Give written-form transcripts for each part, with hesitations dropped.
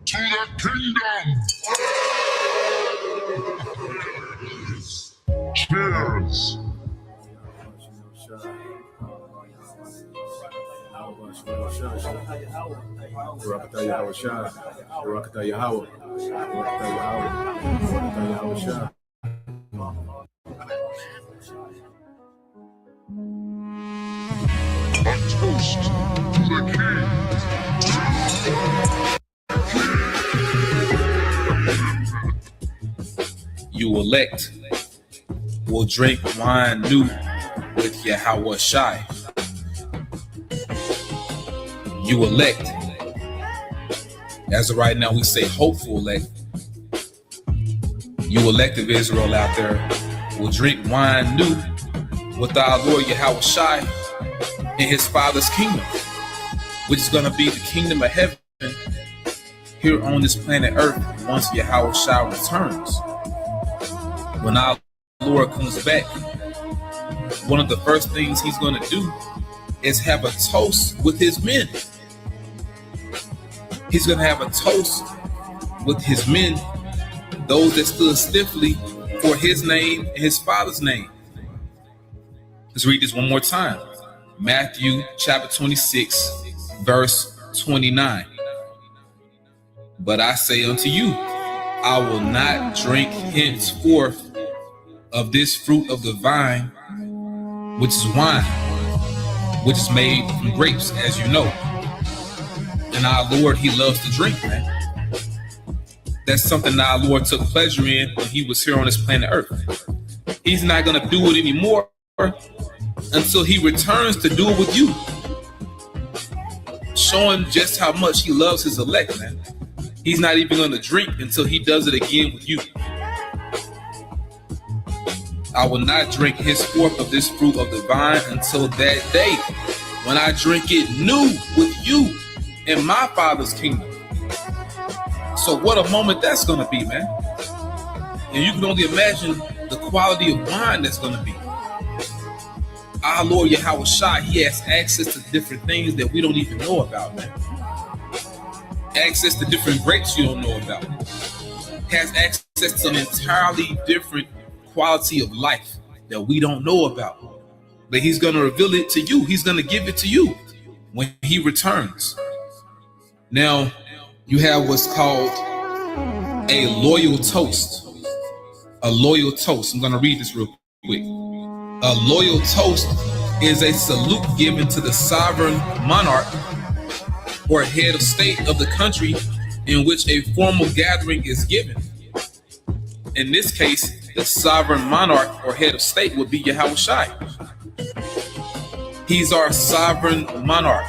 to the kingdom. Cheers. A toast to the king. You elect will drink wine new with Yahweh Shai. You elect. As of right now, we say hopeful elect. You elect of Israel out there will drink wine new with our Lord Yahweh Shai in his Father's kingdom, which is going to be the kingdom of heaven here on this planet Earth once Yahweh Shai returns. When our Lord comes back, one of the first things he's going to do is have a toast with his men. He's going to have a toast with his men, those that stood stiffly for his name and his Father's name. Let's read this one more time. Matthew chapter 26, verse 29. But I say unto you, I will not drink henceforth of this fruit of the vine, which is wine, which is made from grapes, as you know. And our Lord, he loves to drink, man. That's something that our Lord took pleasure in when he was here on this planet Earth. He's not going to do it anymore until he returns to do it with you, showing just how much he loves his elect, man. He's not even going to drink until he does it again with you. I will not drink henceforth of this fruit of the vine until that day when I drink it new with you in my Father's kingdom. So what a moment that's going to be, man. And you can only imagine the quality of wine that's going to be. Our Lord Yahweh Shai, he has access to different things that we don't even know about, man. Access to different grapes you don't know about. Has access to an entirely different quality of life that we don't know about. But he's going to reveal it to you. He's going to give it to you when he returns. Now, you have what's called a loyal toast. A loyal toast. I'm going to read this real quick. A loyal toast is a salute given to the sovereign monarch or head of state of the country in which a formal gathering is given. In this case, the sovereign monarch or head of state would be Yahweh Shai. He's our sovereign monarch.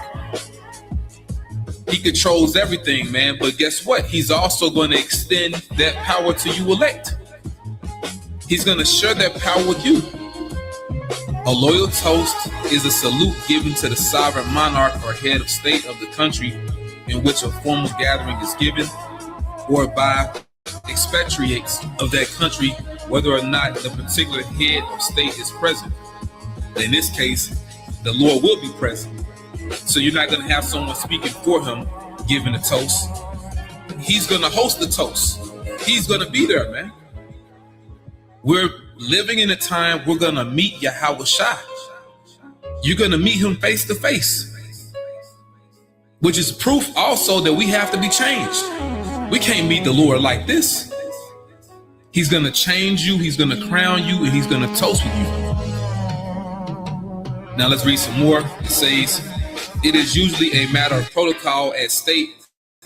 He controls everything, man. But guess what? He's also going to extend that power to you elect. He's going to share that power with you. A loyal toast is a salute given to the sovereign monarch or head of state of the country in which a formal gathering is given, or by expatriates of that country, whether or not the particular head of state is present. In this case, the Lord will be present. So you're not going to have someone speaking for him giving a toast. He's going to host the toast. He's going to be there, man. We're living in a time we're going to meet Yahweh Shai. You're going to meet him face to face, which is proof also that we have to be changed. We can't meet the Lord like this. He's going to change you. He's going to crown you, and he's going to toast with you. Now let's read some more. It says, it is usually a matter of protocol at state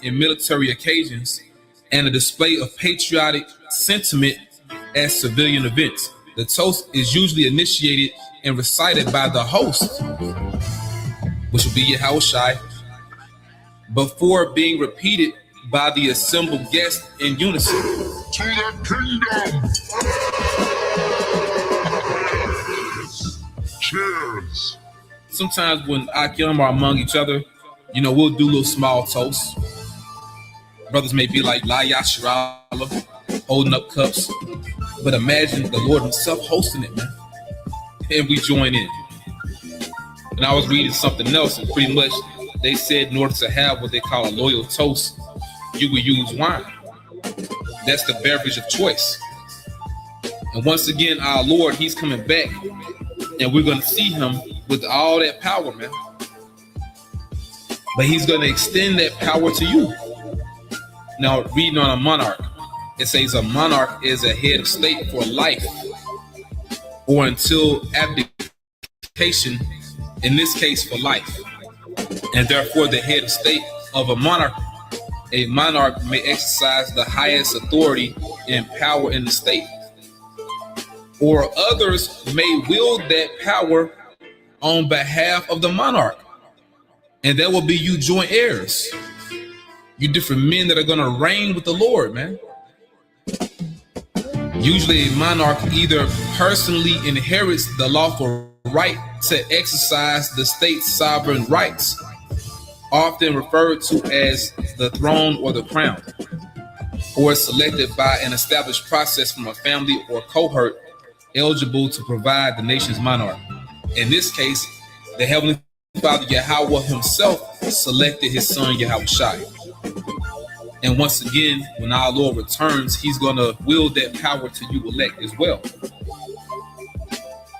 and military occasions and a display of patriotic sentiment at civilian events. The toast is usually initiated and recited by the host, which will be Yahweh Shai, before being repeated by the assembled guests in unison. To the kingdom. Cheers. Sometimes when Akim are among each other, we'll do little small toasts. Brothers may be like La Yasharala, holding up cups. But imagine the Lord himself hosting it, man. And we join in. And I was reading something else, and pretty much they said in order to have what they call a loyal toast, you will use wine. That's the beverage of choice. And once again, our Lord, he's coming back, and we're going to see him with all that power, man. But he's going to extend that power to you. Now, reading on a monarch, it says a monarch is a head of state for life or until abdication, in this case for life. And therefore, the head of state of a monarch may exercise the highest authority and power in the state. Or others may wield that power on behalf of the monarch. And that will be you joint heirs. You different men that are going to reign with the Lord, man. Usually a monarch either personally inherits the lawful right to exercise the state's sovereign rights, often referred to as the throne or the crown, or is selected by an established process from a family or cohort eligible to provide the nation's monarch. In this case, the Heavenly Father Yahweh himself selected his son Yahushua. And once again, when our Lord returns, he's going to wield that power to you elect as well.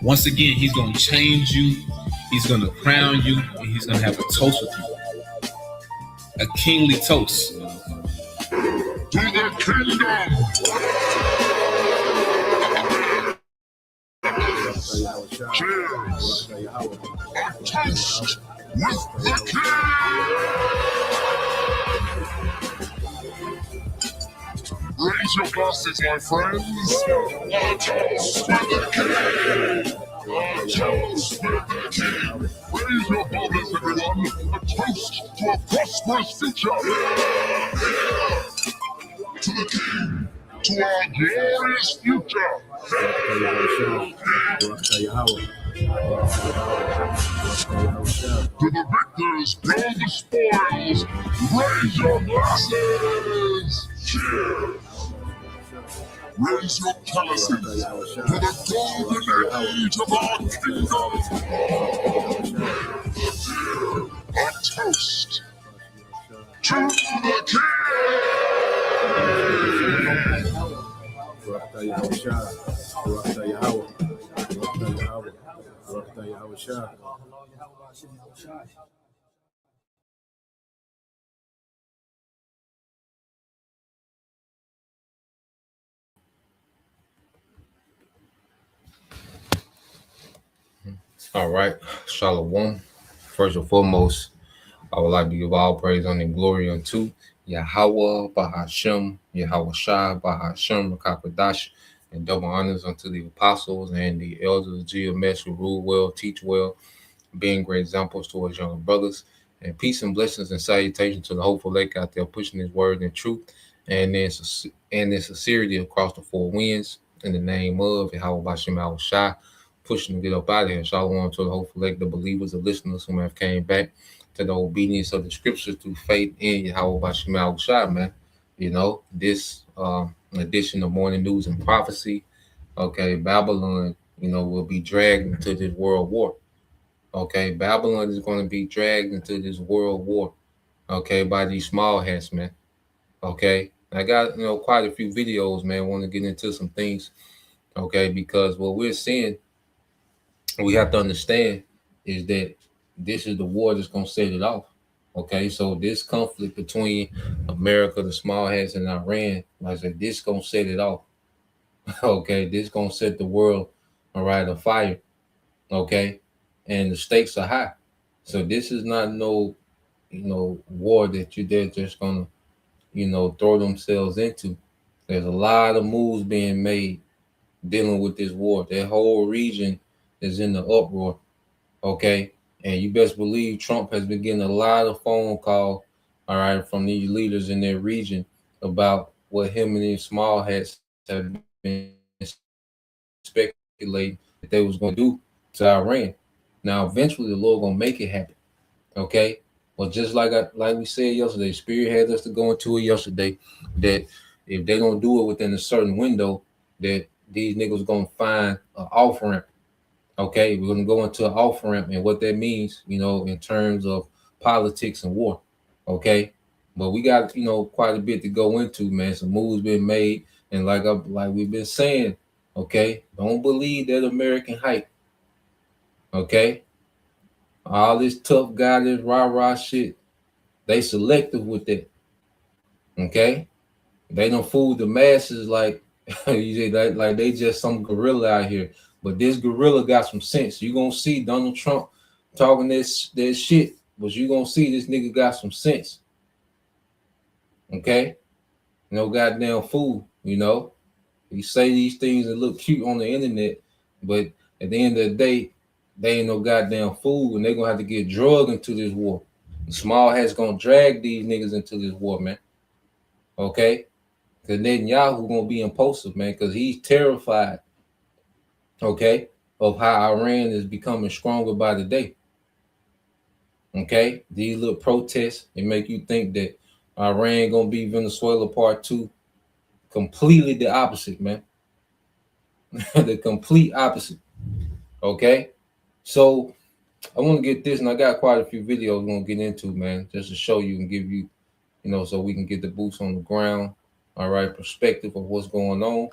Once again, he's going to change you, he's going to crown you, and he's going to have a toast with you. A kingly toast. To the kingdom! Cheers! A toast with the king! Raise your glasses, my friends. A toast with the king! A toast with the king! Raise your glasses, everyone. A toast to a prosperous future! To the king! To our glorious future! To the victors, blow the spoils! Raise your glasses! Cheers! Raise your chalices to the golden age of our kingdom! A toast to the king! All right, Shalom. First and foremost, I would like to give all praise and glory unto Yahweh Bahashem, Yahweh Shai Bahashem Rakakadash, and double honors unto the apostles and the elders of GMS who rule well, teach well, being great examples towards younger brothers. And peace and blessings and salutation to the hopeful lake out there pushing his word in truth and in sincerity across the four winds in the name of Yahweh Bahashem Yahweh Shai. Pushing to get up out of here. Shalom to the hopeful lake, the believers, the listeners who have came back to the obedience of the scriptures through faith in Yahweh Bashim Al-Shai, man. You know, this edition of Morning News and Prophecy, okay, Babylon, you know, will be dragged into this world war. Okay, Babylon is going to be dragged into this world war, okay, by these small hats, man. Okay, I got, you know, quite a few videos, man. I want to get into some things, okay, because what we're seeing, we have to understand is that this is the war that's going to set it off. Okay, so this conflict between America, the small hats, and Iran, like I said, this is going to set it off. Okay, this is going to set the world, all right, afire. Okay, and the stakes are high. So this is not no, you know, war that they're just going to, you know, throw themselves into. There's a lot of moves being made dealing with this war. That whole region is in the uproar, okay? And you best believe Trump has been getting a lot of phone calls, all right, from these leaders in their region about what him and these small hats have been speculating that they was going to do to Iran. Now, eventually, the Lord going to make it happen, okay? Well, just like we said yesterday, Spirit had us to go into it yesterday, that if they don't do it within a certain window, that these niggas going to find an off-ramp. Okay, we're going to go into an off-ramp and what that means, you know, in terms of politics and war, okay? But we got, quite a bit to go into, man. Some moves been made, and like we've been saying, okay, don't believe that American hype. Okay, all this tough guy, this rah shit, they selective with that. Okay, they don't fool the masses like like they just some gorilla out here. But this gorilla got some sense. You gonna see Donald Trump talking this shit, but you gonna see this nigga got some sense. Okay, no goddamn fool. You say these things that look cute on the internet, but at the end of the day, they ain't no goddamn fool, and they're gonna have to get drugged into this war. And Small Hat's gonna drag these niggas into this war, man. Okay? Because Netanyahu gonna be impulsive, man, because he's terrified, okay, of how Iran is becoming stronger by the day. Okay? These little protests, they make you think that Iran gonna be Venezuela part 2. Completely the opposite, man. The complete opposite. Okay? So I want to get this, and I got quite a few videos I'm gonna get into, man, just to show you and give you, so we can get the boots on the ground, all right, perspective of what's going on.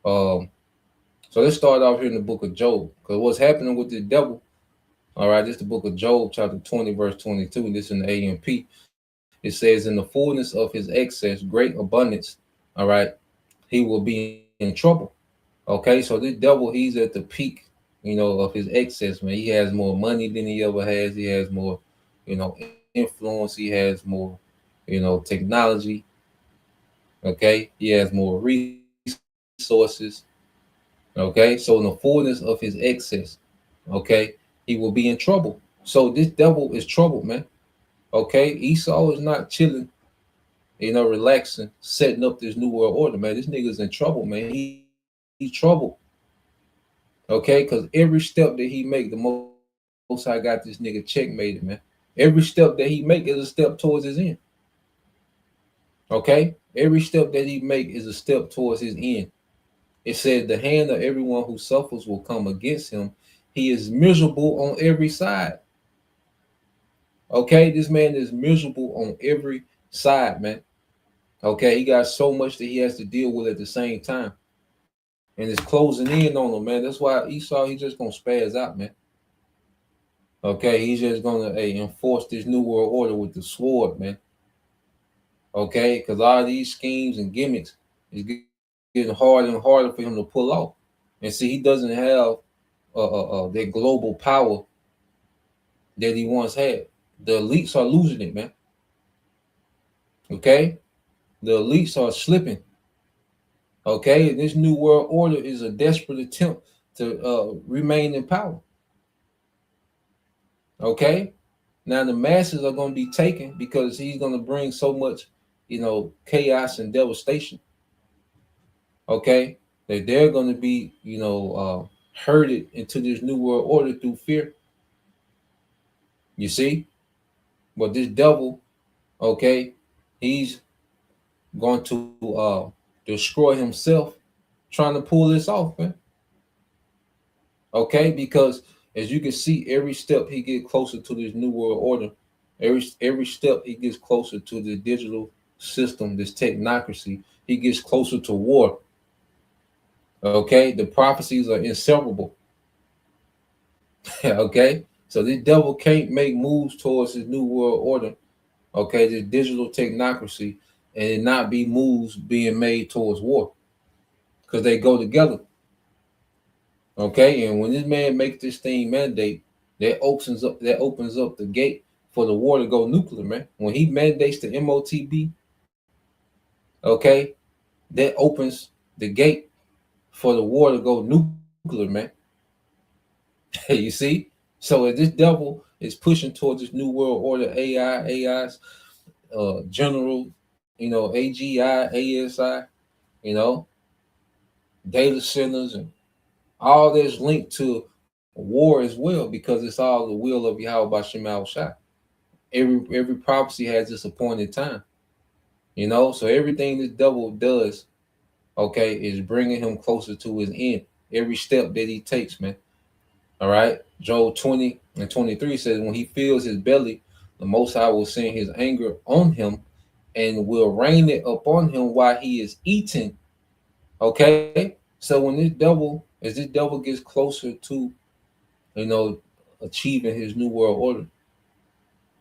So let's start off here in the book of Job, because what's happening with the devil, all right, this is the book of Job, chapter 20, verse 22, this in the AMP. It says, in the fullness of his excess, great abundance, all right, he will be in trouble. Okay, so this devil, he's at the peak, of his excess, man. He has more money than he ever has. He has more, influence. He has more, technology. Okay, he has more resources. Okay, so in the fullness of his excess, okay, he will be in trouble. So this devil is trouble, man. Okay, Esau is not chilling, relaxing, setting up this new world order, man. This nigga's in trouble, man. He's trouble. Okay, because every step that he make, the Most High got this nigga checkmated, man. Every step that he make is a step towards his end. Okay, every step that he make is a step towards his end. It said the hand of everyone who suffers will come against him. He is miserable on every side. Okay, this man is miserable on every side, man. Okay, he got so much that he has to deal with at the same time. And it's closing in on him, man. That's why Esau, he's just gonna spaz out, man. Okay, he's just gonna enforce this new world order with the sword, man. Okay, because all these schemes and gimmicks is getting harder and harder for him to pull off. And see, he doesn't have that global power that he once had. The elites are losing it, man. Okay, the elites are slipping. Okay, this new world order is a desperate attempt to remain in power. Okay, now the masses are going to be taken because he's going to bring so much, chaos and devastation. Okay, that they're going to be, herded into this new world order through fear. You see, but this devil, okay, he's going to destroy himself trying to pull this off, man. Okay, because as you can see, every step he gets closer to this new world order, every step he gets closer to the digital system, this technocracy, he gets closer to war. Okay, the prophecies are inseparable. Okay, so this devil can't make moves towards his new world order, okay, this digital technocracy, and it not be moves being made towards war, because they go together. Okay, and when this man makes this thing mandate, that opens up the gate for the war to go nuclear, man. When he mandates the MOTB, okay, that opens the gate for the war to go nuclear, man. You see? So if this devil is pushing towards this new world order, AI's general, AGI, ASI, data centers, and all this linked to war as well, because it's all the will of Yahweh Bashim Al-Shai. Every prophecy has its appointed time, so everything this devil does, okay, is bringing him closer to his end. Every step that he takes, man. All right, Job 20 and 23 says, when he fills his belly, the Most High will send his anger on him and will rain it upon him while he is eating. Okay, so when as this devil gets closer to, achieving his new world order,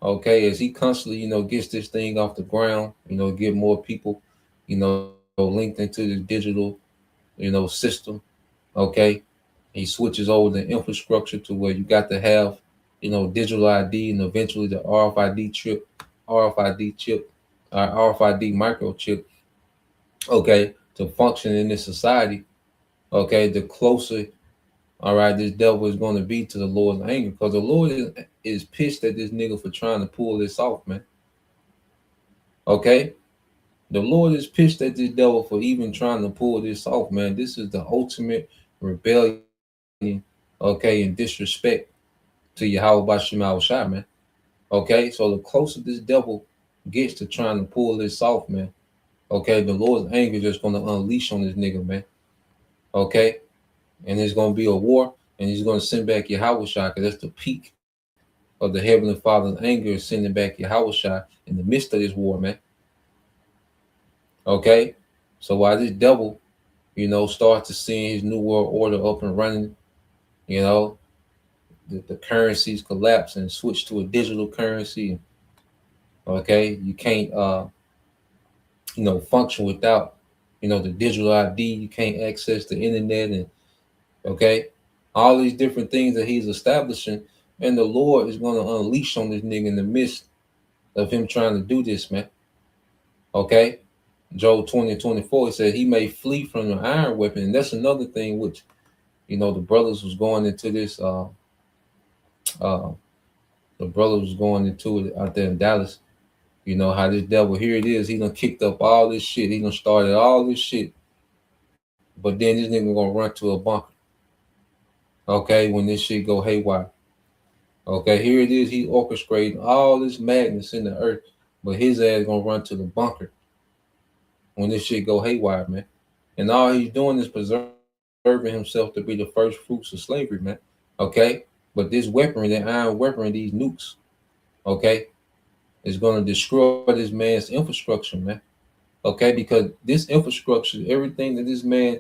okay, as he constantly, gets this thing off the ground, get more people, linked into the digital, system, okay, he switches over the infrastructure to where you got to have, digital ID and eventually the RFID chip, RFID microchip, okay, to function in this society, okay, the closer, all right, this devil is going to be to the Lord's anger, because the Lord is pissed at this nigga for trying to pull this off, man. Okay, the Lord is pissed at this devil for even trying to pull this off, man. This is the ultimate rebellion, okay, and disrespect to Yahweh Bashim Shai, man. Okay, so the closer this devil gets to trying to pull this off, man, okay, the Lord's anger is just going to unleash on this nigga, man. Okay, and there's going to be a war, and he's going to send back Yahweh Shai, because that's the peak of the Heavenly Father's anger, is sending back Yahweh Shai in the midst of this war, man. Okay, so while this devil, starts to see his new world order up and running, the currencies collapse and switch to a digital currency. Okay, you can't function without the digital ID. You can't access the internet, and okay, all these different things that he's establishing, and the Lord is going to unleash on this nigga in the midst of him trying to do this, man. Okay, Job 20:24, he said he may flee from the iron weapon, and that's another thing which the brothers was going into this. The brother was going into it out there in Dallas. How this devil, here it is, he done kicked up all this shit. He done started all this shit. But then this nigga gonna run to a bunker. Okay, when this shit go haywire. Okay, here it is, he orchestrating all this madness in the earth, but his ass gonna run to the bunker when this shit go haywire, man. And all he's doing is preserving himself to be the first fruits of slavery, man. Okay, but this weaponry, the iron weaponry, these nukes, okay, is going to destroy this man's infrastructure, man. Okay, because this infrastructure, everything that this man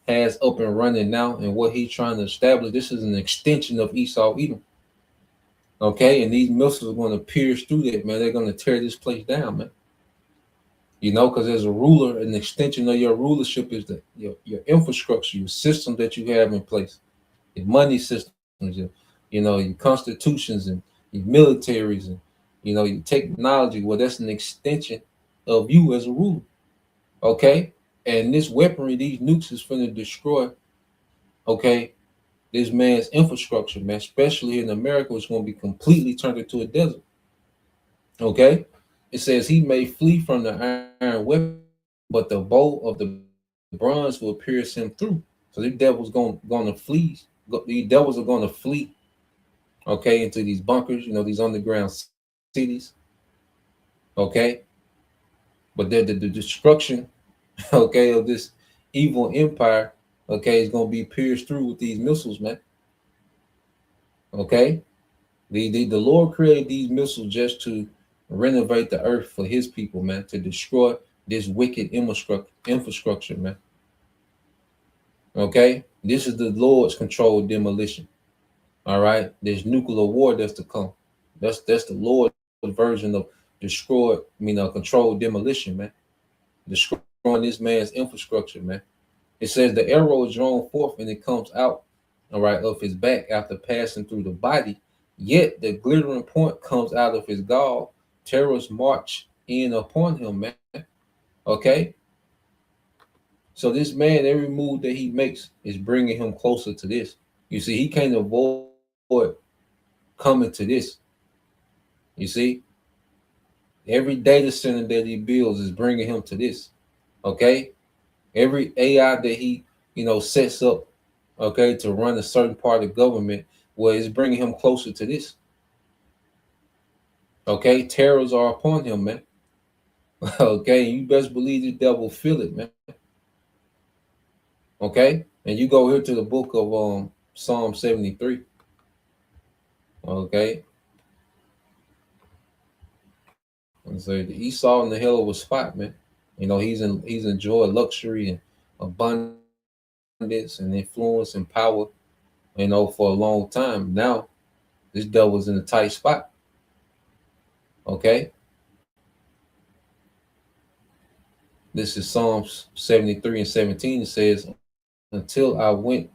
has up and running now, and what he's trying to establish, this is an extension of Esau Edom. Okay, and these missiles are going to pierce through that, man. They're going to tear this place down, man. Because as a ruler, an extension of your rulership is your infrastructure, your system that you have in place, your money systems, your constitutions and your militaries, and your technology. Well, that's an extension of you as a ruler. Okay, and this weaponry, these nukes, is going to destroy, okay, this man's infrastructure, man. Especially in America, it's going to be completely turned into a desert. Okay, it says he may flee from the iron weapon, but the bow of the bronze will pierce him through. So the devil's going to flee. The devils are going to flee, okay, into these bunkers, these underground cities. Okay, but the destruction, okay, of this evil empire, okay, is going to be pierced through with these missiles, man. Okay, the Lord created these missiles just to renovate the earth for his people, man, to destroy this wicked infrastructure, man. Okay, this is the Lord's controlled demolition. All right, there's nuclear war that's to come. That's the Lord's version of controlled demolition, man. Destroying this man's infrastructure, man. It says the arrow is drawn forth and it comes out, all right, of his back after passing through the body. Yet the glittering point comes out of his gall. Terrors march in upon him, man. Okay. So this man, every move that he makes is bringing him closer to this. You see, he can't avoid coming to this. You see, every data center that he builds is bringing him to this. Okay, every AI that he sets up, okay, to run a certain part of government, well, it's bringing him closer to this. Okay, terrors are upon him, man. Okay, you best believe the devil feel it, man. Okay, and you go here to the book of Psalm 73. Okay, let So Esau in the hell of a spot, man. You know, he's enjoyed luxury and abundance and influence and power, you know, for a long time. Now this devil's in a tight spot. Okay. This is Psalms 73 and 17. It says, until I went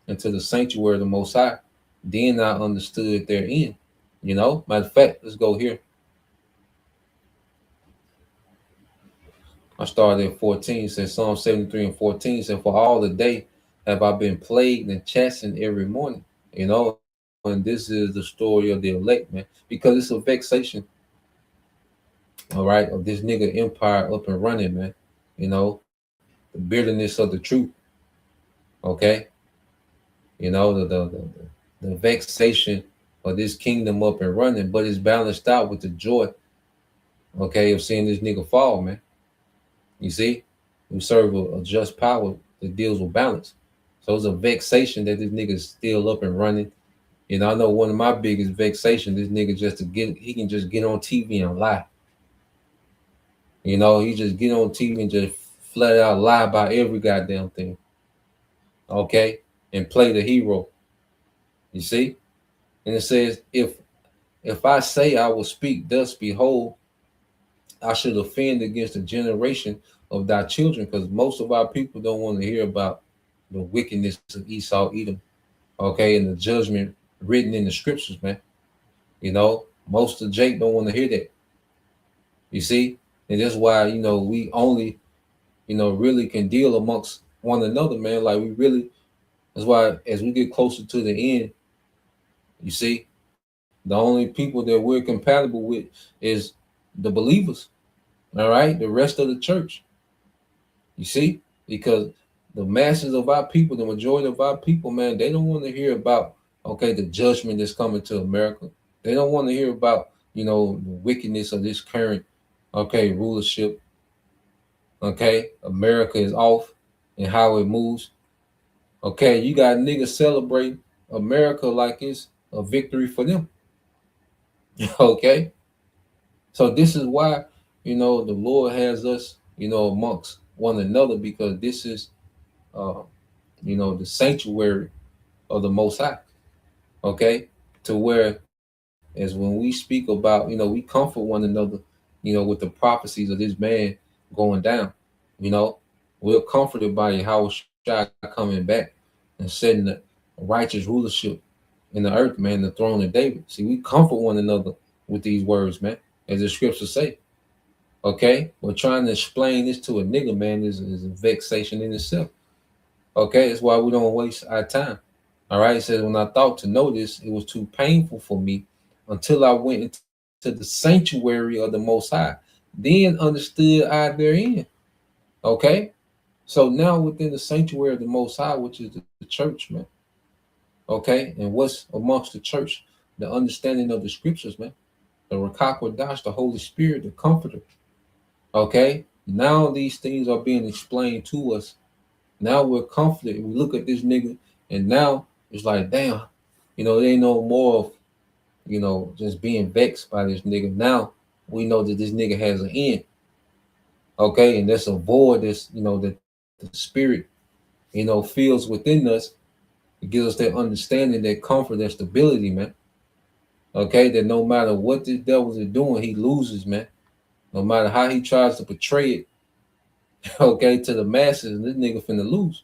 into the sanctuary of the Most High, then I understood their end. You know, matter of fact, let's go here. I started at 14. It says Psalm 73 and 14 said, for all the day have I been plagued and chastened every morning. You know, and this is the story of the elect, man, because it's a vexation, all right, of this nigga empire up and running, man. You know, the bitterness of the truth. Okay. You know, the vexation of this kingdom up and running, but it's balanced out with the joy, okay, of seeing this nigga fall, man. You see, we serve a just power that deals with balance. So it's a vexation that this nigga's still up and running. You know, I know one of my biggest vexation, this nigga he can just get on TV and lie. You know, he just get on TV and just flat out lie about every goddamn thing. Okay, and play the hero. You see? And it says, if I say I will speak thus, behold, I should offend against the generation of thy children, because most of our people don't want to hear about the wickedness of Esau, Edom, okay, and the judgment written in the scriptures, man. You know, most of Jake don't want to hear that. You see? And that's why, you know, we only, you know, really can deal amongst one another, man. Like we really, that's why as we get closer to the end, you see, the only people that we're compatible with is the believers. All right, the rest of the church. You see, because the masses of our people, the majority of our people, man, they don't want to hear about, okay, the judgment that's coming to America. They don't want to hear about, you know, the wickedness of this current, okay, rulership. Okay, America is off and how it moves. Okay, you got niggas celebrating America like it's a victory for them. Okay, so this is why, you know, the Lord has us, you know, amongst one another, because this is, uh, you know, the sanctuary of the Most High. Okay, to where as when we speak about, you know, we comfort one another, you know, with the prophecies of this man going down. You know, we're comforted by how Shai coming back and setting the righteous rulership in the earth, man, the throne of David. See, we comfort one another with these words, man, as the scriptures say. Okay, we're trying to explain this to a nigga, man, is a vexation in itself. Okay, that's why we don't waste our time. All right, it says, when I thought to know this, it was too painful for me until I went into the sanctuary of the Most High. Then understood I therein. Okay, so now within the sanctuary of the Most High, which is the church, man. Okay, and what's amongst the church? The understanding of the scriptures, man. The Ruach HaKodesh, the Holy Spirit, the Comforter. Okay, now these things are being explained to us. Now we're comforted. We look at this nigga, and now it's like, damn, you know, they know more of, you know, just being vexed by this nigga. Now we know that this nigga has an end. Okay, and that's a void that's, you know, that the spirit, you know, feels within us. It gives us that understanding, that comfort, that stability, man. Okay, that no matter what this devil is doing, he loses, man. No matter how he tries to portray it, okay, to the masses, this nigga finna lose.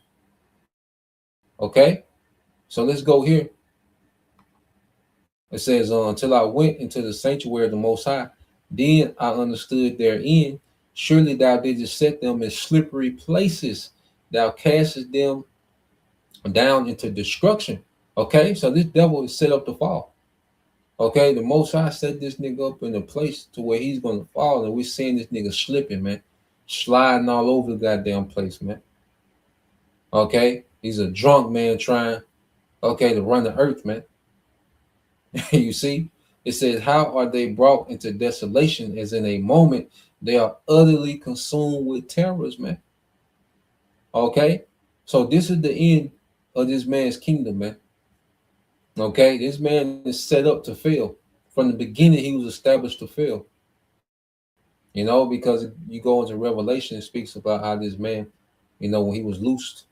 Okay, so let's go here. It says, until I went into the sanctuary of the Most High, then I understood their end. Surely thou didst set them in slippery places. Thou castest them down into destruction. Okay, so this devil is set up to fall. Okay, the Most High set this nigga up in a place to where he's going to fall, and we're seeing this nigga slipping, man, sliding all over the goddamn place, man. Okay, he's a drunk man trying, okay, to run the earth, man. You see, it says, how are they brought into desolation, as in a moment they are utterly consumed with terrors, man. Okay, so this is the end of this man's kingdom, man. Okay, this man is set up to fail. From the beginning, he was established to fail. You know, because you go into Revelation, it speaks about how this man, you know, when he was loosed,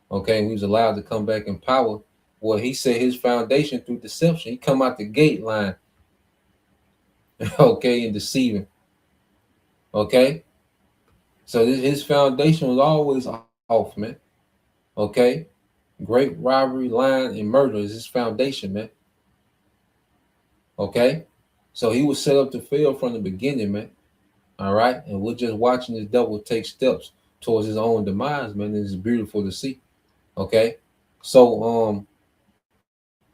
okay, he was allowed to come back in power. Well, he set his foundation through deception. He come out the gate line, okay, and deceiving, okay. So his foundation was always off, man. Okay, great robbery, lying, and murder is his foundation, man. Okay, so he was set up to fail from the beginning, man. All right, and we're just watching this devil take steps towards his own demise, man. It's beautiful to see. Okay, so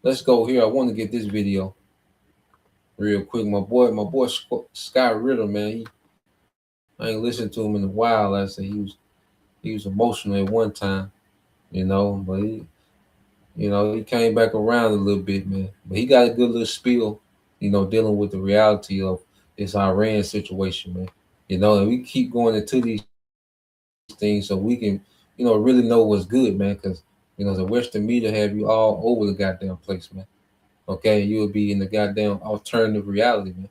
let's go here. I want to get this video real quick. My boy Scott Ritter, man. I ain't listened to him in a while. I said he was emotional at one time, you know, but he came back around a little bit, man. But he got a good little spiel, you know, dealing with the reality of this Iran situation, man. You know, and we keep going into these things so we can, you know, really know what's good, man. Because you know, the Western media have you all over the goddamn place, man. Okay, you'll be in the goddamn alternative reality, man.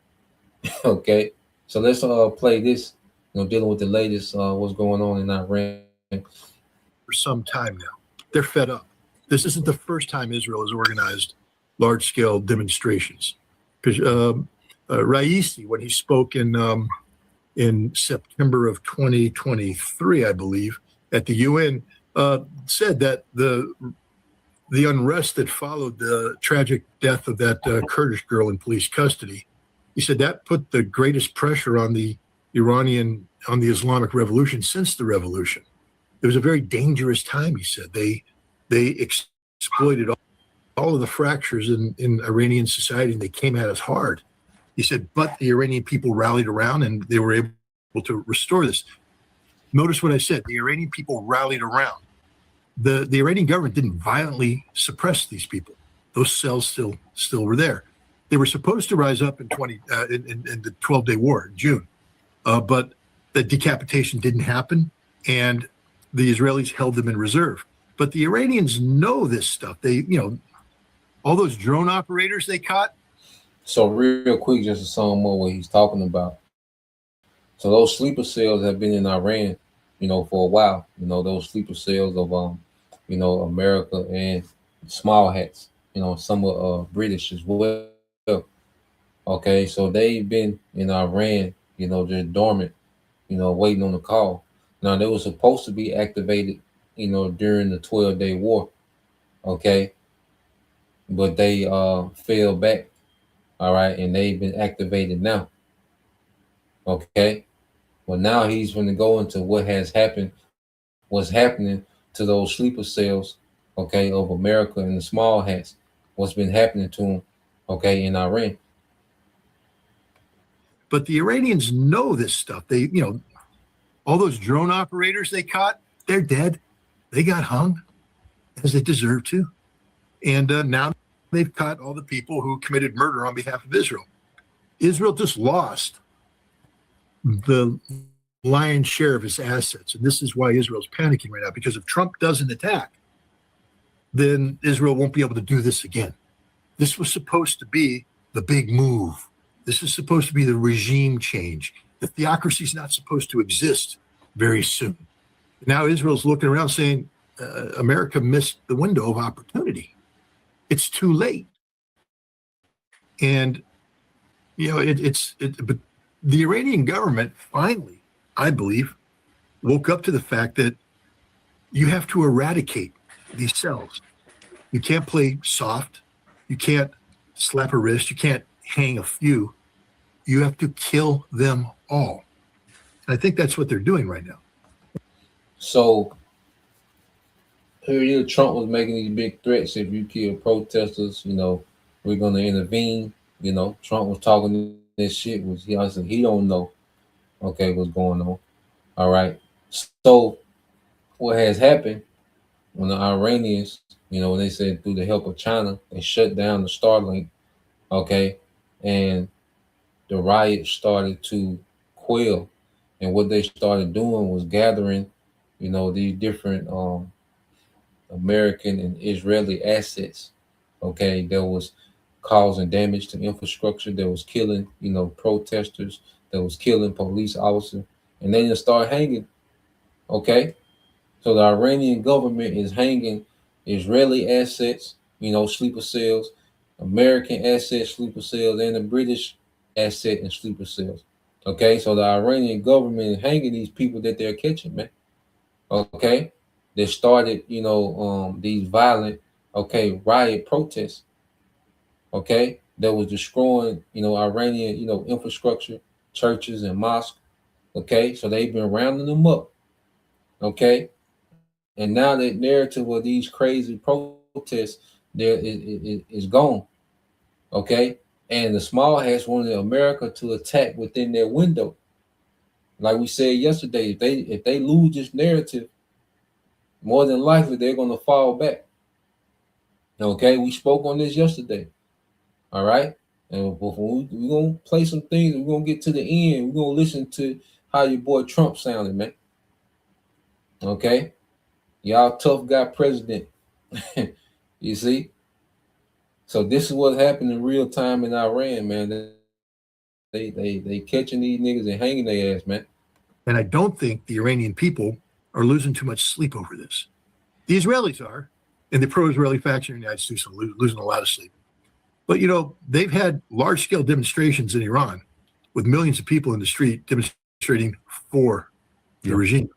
Okay, so let's play this. You know, dealing with the latest what's going on in Iran. For some time now, they're fed up. This isn't the first time Israel has organized large-scale demonstrations. Because Raisi, when he spoke in September of 2023, I believe, at the UN, said that the unrest that followed the tragic death of that Kurdish girl in police custody, he said that put the greatest pressure on the Islamic Revolution since the revolution. It was a very dangerous time, he said. They exploited all of the fractures in Iranian society, and they came at us hard. He said, but the Iranian people rallied around and they were able to restore this. Notice what I said. The Iranian people rallied around. The Iranian government didn't violently suppress these people. Those cells still were there. They were supposed to rise up in the 12-day war in June, but the decapitation didn't happen, and the Israelis held them in reserve. But the Iranians know this stuff. They, all those drone operators they caught. So real quick, just to sum more what he's talking about. So those sleeper cells have been in Iran, for a while. Those sleeper cells of America and small hats. Some of British as well. Okay, so they've been in Iran. They're dormant. Waiting on the call. Now they were supposed to be activated. During the 12-day war. Okay, but they fell back. All right, and they've been activated now. Okay, well now he's going to go into what has happened, what's happening to those sleeper cells, okay, of America and the small hats, what's been happening to them, okay, in Iran. But the Iranians know this stuff. They, all those drone operators they caught, they're dead. They got hung, as they deserve to. And now they've caught all the people who committed murder on behalf of Israel. Israel just lost the lion's share of its assets. And this is why Israel's panicking right now, because if Trump doesn't attack, then Israel won't be able to do this again. This was supposed to be the big move. This is supposed to be the regime change. The theocracy is not supposed to exist very soon. Now Israel's looking around saying, America missed the window of opportunity. It's too late. And, but the Iranian government finally, I believe, woke up to the fact that you have to eradicate these cells. You can't play soft. You can't slap a wrist. You can't hang a few. You have to kill them all. And I think that's what they're doing right now. So here Trump was making these big threats. If you kill protesters, we're going to intervene. Trump was talking this shit. He don't know, okay, what's going on. All right. So what has happened when the Iranians, when they said through the help of China, they shut down the Starlink, okay, and the riot started to quell. And what they started doing was gathering, these different American and Israeli assets, okay, that was causing damage to infrastructure, that was killing, protesters, that was killing police officers, and they just start hanging. Okay, so the Iranian government is hanging Israeli assets, sleeper cells, American assets, sleeper cells, and the British asset and sleeper cells. Okay, so the Iranian government is hanging these people that they're catching, man. Okay, they started, these violent, riot protests. Okay, that was destroying, Iranian, infrastructure, churches and mosques. Okay, so they've been rounding them up. Okay, and now the narrative of these crazy protests there is gone. Okay, and the small hats wanted America to attack within their window. Like we said yesterday, if they lose this narrative, more than likely they're going to fall back. Okay, we spoke on this yesterday. All right, and we're going to play some things. We're going to get to the end. We're going to listen to how your boy Trump sounded, man. Okay, y'all tough guy president. You see? So this is what happened in real time in Iran, man. They catching these niggas and hanging their ass, man. And I don't think the Iranian people are losing too much sleep over this. The Israelis are, and the pro-Israeli faction in the United States are losing a lot of sleep. But, they've had large-scale demonstrations in Iran with millions of people in the street demonstrating for the regime.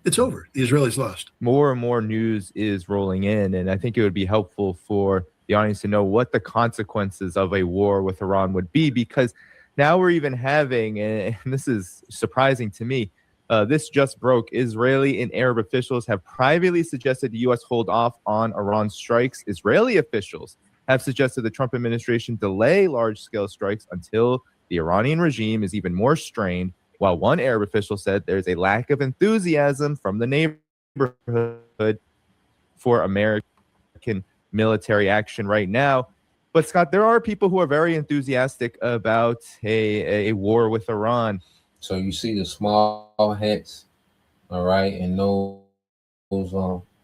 It's over. The Israelis lost. More and more news is rolling in, and I think it would be helpful for the audience to know what the consequences of a war with Iran would be, because now we're even having, and this is surprising to me, this just broke. Israeli and Arab officials have privately suggested the U.S. hold off on Iran strikes. Israeli officials have suggested the Trump administration delay large-scale strikes until the Iranian regime is even more strained, while one Arab official said there's a lack of enthusiasm from the neighborhood for American military action right now. But Scott, there are people who are very enthusiastic about a war with Iran. So you see the small hats, all right, and those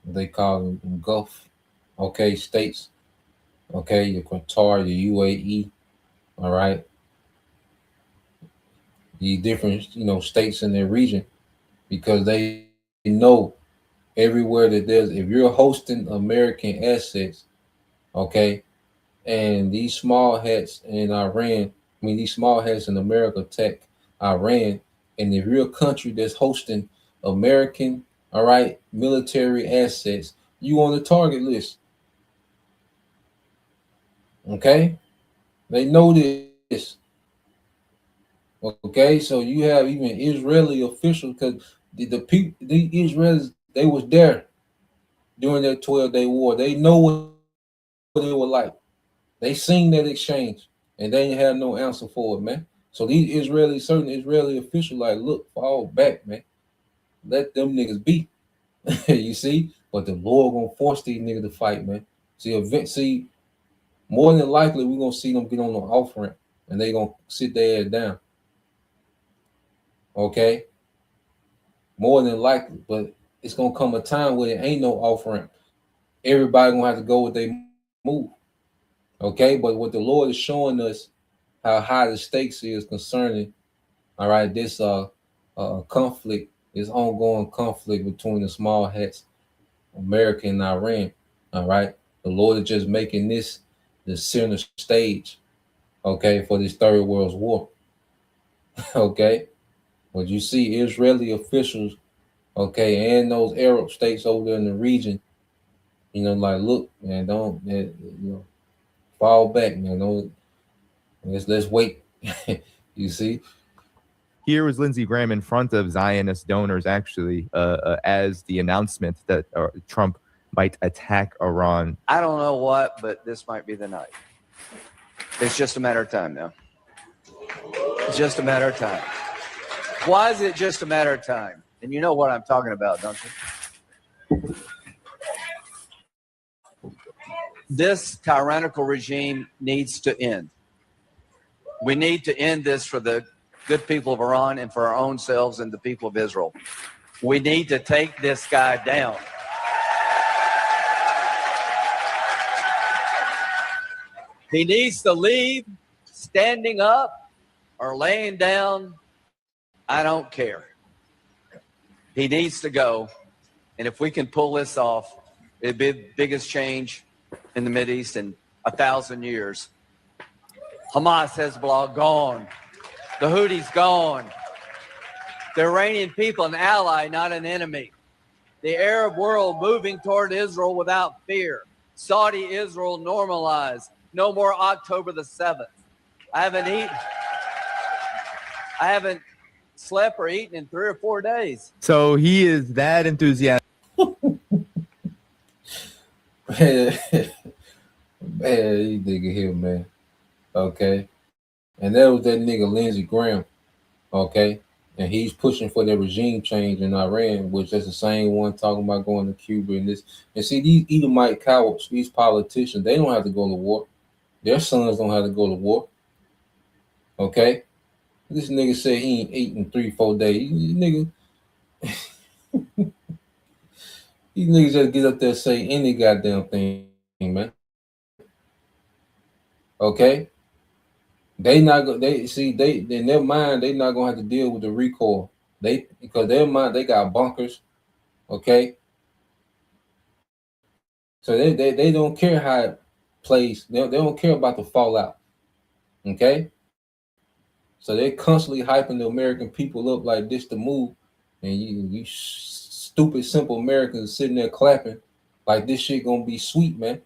they call them Gulf, states, your Qatar, the UAE, all right, the different states in their region, because they know everywhere that if you're hosting American assets, and these small hats in Iran, these small hats in America attack Iran, and if you're a country that's hosting American, military assets, you on the target list. Okay, they know this. Okay, so you have even Israeli officials, because the Israelis, they was there during that 12-day war. They know what they were like. They seen that exchange, and they didn't have no answer for it, man. So these certain Israeli officials, look, fall back, man. Let them niggas be. You see? But the Lord gonna force these niggas to fight, man. See, more than likely, we're gonna see them get on the off ramp, and they gonna sit their ass down. Okay? More than likely, but it's gonna come a time where there ain't no off ramp. Everybody gonna have to go with their move. Okay, but what the Lord is showing us, how high the stakes is concerning, this conflict, this ongoing conflict between the small hats, America and Iran. All right, the Lord is just making this the center stage, for this third world war. Okay, but you see Israeli officials, and those Arab states over there in the region, look, man, don't, fall back, man. Let's wait. You see? Here was Lindsey Graham in front of Zionist donors, actually, as the announcement that Trump might attack Iran. I don't know what, but this might be the night. It's just a matter of time now. It's just a matter of time. Why is it just a matter of time? And you know what I'm talking about, don't you? This tyrannical regime needs to end. We need to end this for the good people of Iran and for our own selves and the people of Israel. We need to take this guy down. He needs to leave standing up or laying down I don't care. He needs to go. And if we can pull this off, it'd be the biggest change in the Mideast in 1,000 years. Hamas, Hezbollah, gone. The Houthis, gone. The Iranian people, an ally, not an enemy. The Arab world moving toward Israel without fear. Saudi Israel normalized. No more October the 7th. I haven't slept or eaten in 3 or 4 days. So he is that enthusiastic. Man, you nigga here, man. Okay. And that was that nigga Lindsey Graham. Okay. And he's pushing for the regime change in Iran, which is the same one talking about going to Cuba and this. And see, these Edomite cowards, these politicians, they don't have to go to war. Their sons don't have to go to war. Okay? This nigga said he ain't eating 3-4 days. Nigga. These niggas just get up there and say any goddamn thing, man. Okay? They not go. They in their mind they not gonna have to deal with the recoil. Because their mind they got bunkers, okay. So they don't care how it plays. They don't care about the fallout, okay. So they're constantly hyping the American people up like this to move, and you stupid simple Americans sitting there clapping like this shit gonna be sweet, man.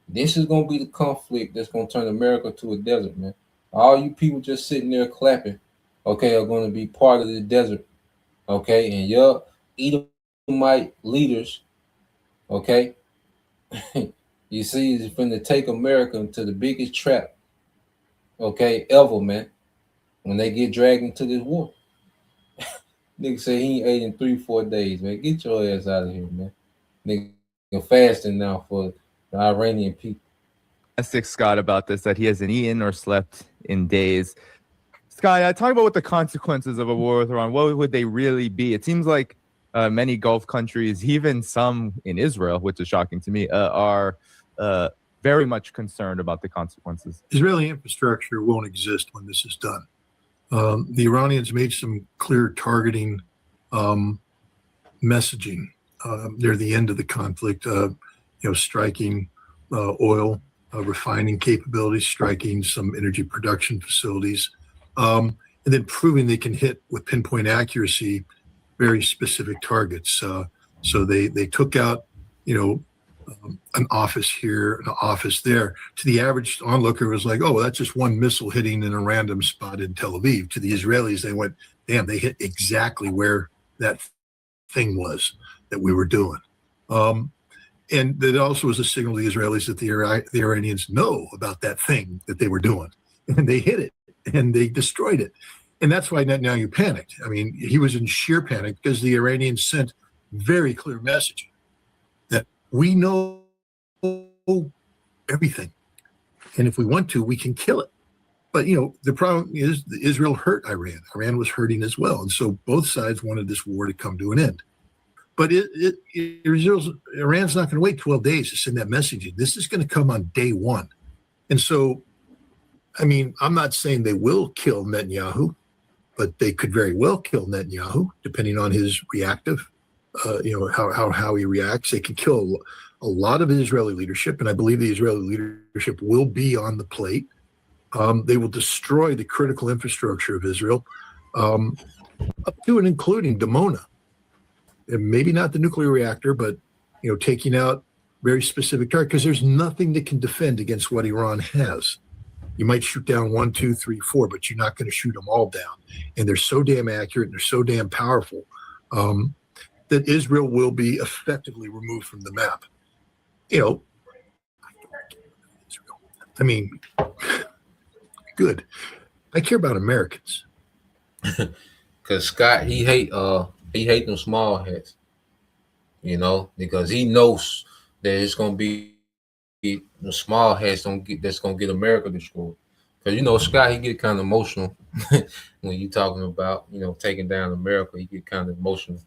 This is gonna be the conflict that's gonna turn America to a desert, man. All you people just sitting there clapping, okay, are going to be part of the desert, okay? And your Edomite leaders, okay, you see, is going to take America into the biggest trap, okay, ever, man, when they get dragged into this war. Nigga say he ain't ate in 3-4 days, man. Get your ass out of here, man. Nigga fasting now for the Iranian people. Scott about this, that he hasn't eaten or slept in days. Scott, talk about what the consequences of a war with Iran, what would they really be? It seems like many Gulf countries, even some in Israel, which is shocking to me, are very much concerned about the consequences. Israeli infrastructure won't exist when this is done. The Iranians made some clear targeting messaging near the end of the conflict, striking oil, refining capabilities, striking some energy production facilities, and then proving they can hit with pinpoint accuracy very specific targets. So they took out, an office here, an office there. To the average onlooker, it was like, oh, well, that's just one missile hitting in a random spot in Tel Aviv. To the Israelis, they went, damn, they hit exactly where that thing was that we were doing. And that also was a signal to the Israelis that the Iranians know about that thing that they were doing. And they hit it and they destroyed it. And that's why Netanyahu panicked. I mean, he was in sheer panic because the Iranians sent very clear messaging that we know everything. And if we want to, we can kill it. But, the problem is that Israel hurt Iran. Iran was hurting as well. And so both sides wanted this war to come to an end. But Iran's not going to wait 12 days to send that messaging. This is going to come on day one. And so, I mean, I'm not saying they will kill Netanyahu, but they could very well kill Netanyahu, depending on his reactive, how he reacts. They can kill a lot of Israeli leadership, and I believe the Israeli leadership will be on the plate. They will destroy the critical infrastructure of Israel, up to and including Dimona. And maybe not the nuclear reactor, but taking out very specific targets, because there's nothing that can defend against what Iran has. You might shoot down 1, 2, 3, 4, but you're not going to shoot them all down. And they're so damn accurate and they're so damn powerful that Israel will be effectively removed from the map. I mean, good. I care about Americans. Because Scott, he hate them small hats, because he knows that it's gonna be the small hats that's gonna get America destroyed. Because Scott, he get kind of emotional when you talking about taking down America. He get kind of emotional,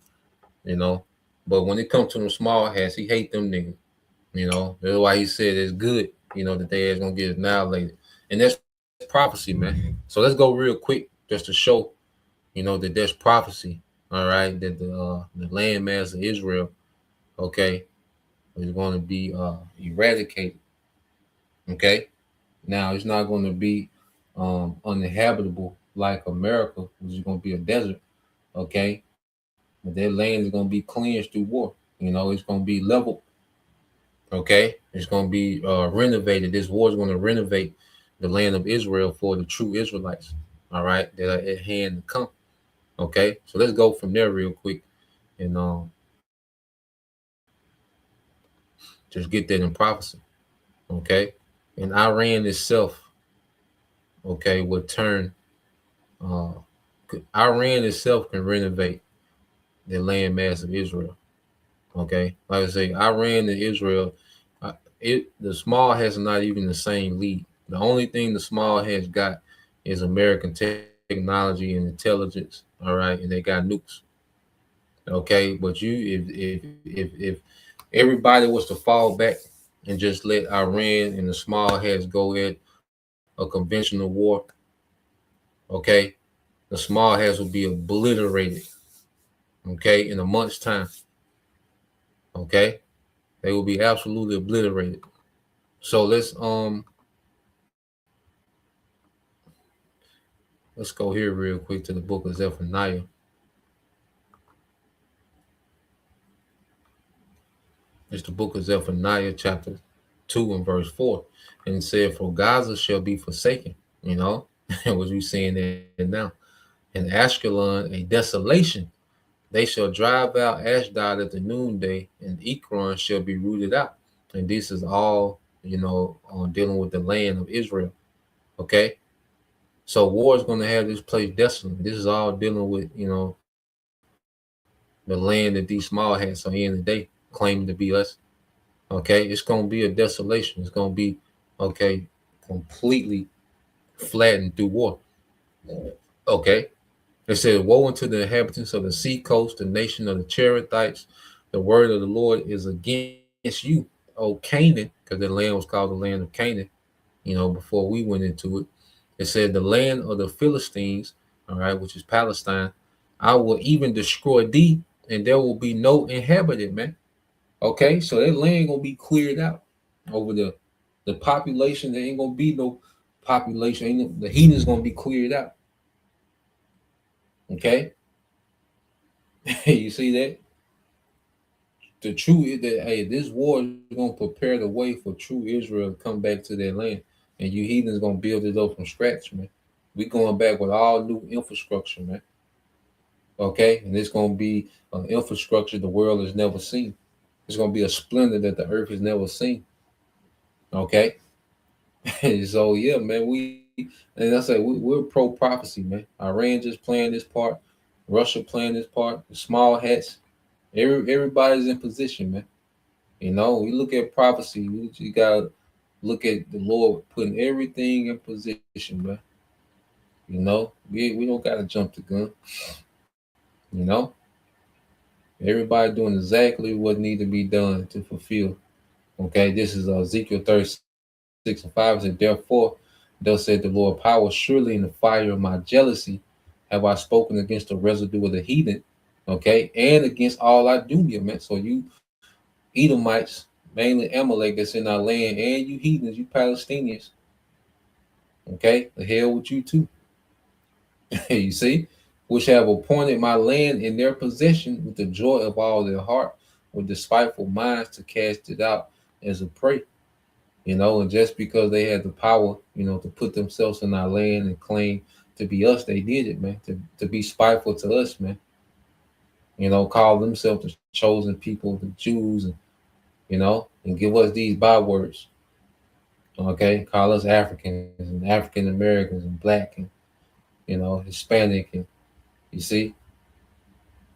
But when it comes to them small hats, he hate them niggas. That's why he said it's good, that they is gonna get annihilated, and that's prophecy, man. So let's go real quick just to show that there's prophecy, all right, that the landmass of Israel, okay, is going to be eradicated. Okay, now it's not going to be uninhabitable like America, which is going to be a desert. Okay, but their land is going to be cleansed through war. It's going to be leveled. Okay, it's going to be renovated. This war is going to renovate the land of Israel for the true Israelites. All right, that are at hand to come. Okay, so let's go from there real quick and just get that in prophecy. Okay, and Iran itself, okay, will turn. Uh, Iran itself can renovate the landmass of Israel. Okay, like I say, Iran and Israel, the small has not even the same lead. The only thing the small has got is American technology and intelligence. All right, and they got nukes. Okay, but if everybody was to fall back and just let Iran and the small hats go at a conventional war, okay, the small hats will be obliterated. Okay, in a month's time. Okay, they will be absolutely obliterated. So let's go here real quick to the book of Zephaniah. It's the book of Zephaniah, chapter 2 and verse 4. And it said, "For Gaza shall be forsaken," what you saying there now. "And Ashkelon a desolation. They shall drive out Ashdod at the noonday, and Ekron shall be rooted out." And this is all, on dealing with the land of Israel. Okay. So war is going to have this place desolate. This is all dealing with, the land that these small hats are in today, claiming to be us. Okay. It's going to be a desolation. It's going to be, okay, completely flattened through war. Okay. It said, "Woe unto the inhabitants of the sea coast, the nation of the Cherethites. The word of the Lord is against you, O Canaan," because the land was called the land of Canaan, before we went into it. It said, "The land of the Philistines," all right, which is Palestine, "I will even destroy thee, and there will be no inhabitant," man. Okay, so that land gonna be cleared out over the population. There ain't gonna be no population. The heathen's gonna be cleared out. Okay, you see that? The true that hey, this war is gonna prepare the way for true Israel to come back to their land, and you heathens gonna build it up from scratch, man. We going back with all new infrastructure, man. Okay, and it's gonna be an infrastructure the world has never seen. It's gonna be a splendor that the earth has never seen. Okay, so yeah, man. And I say we're pro prophecy, man. Iran just playing this part, Russia playing this part, the small hats. Everybody's in position, man. We look at prophecy. You gotta look at the Lord putting everything in position, man. We don't gotta jump the gun. Everybody doing exactly what need to be done to fulfill. Okay, this is Ezekiel 36 and 5. It said, "Therefore, thus said the Lord power, surely in the fire of my jealousy have I spoken against the residue of the heathen, okay, and against all I do here, man." So you Edomites, mainly Amalek that's in our land, and you heathens, you Palestinians, okay, the hell with you too. You see, "which have appointed my land in their possession with the joy of all their heart, with despiteful minds to cast it out as a prey." And just because they had the power, to put themselves in our land and claim to be us, they did it, man, to be spiteful to us, man. Call themselves the chosen people, the Jews, and give us these bywords. Okay, call us Africans and African Americans and black and Hispanic, and you see,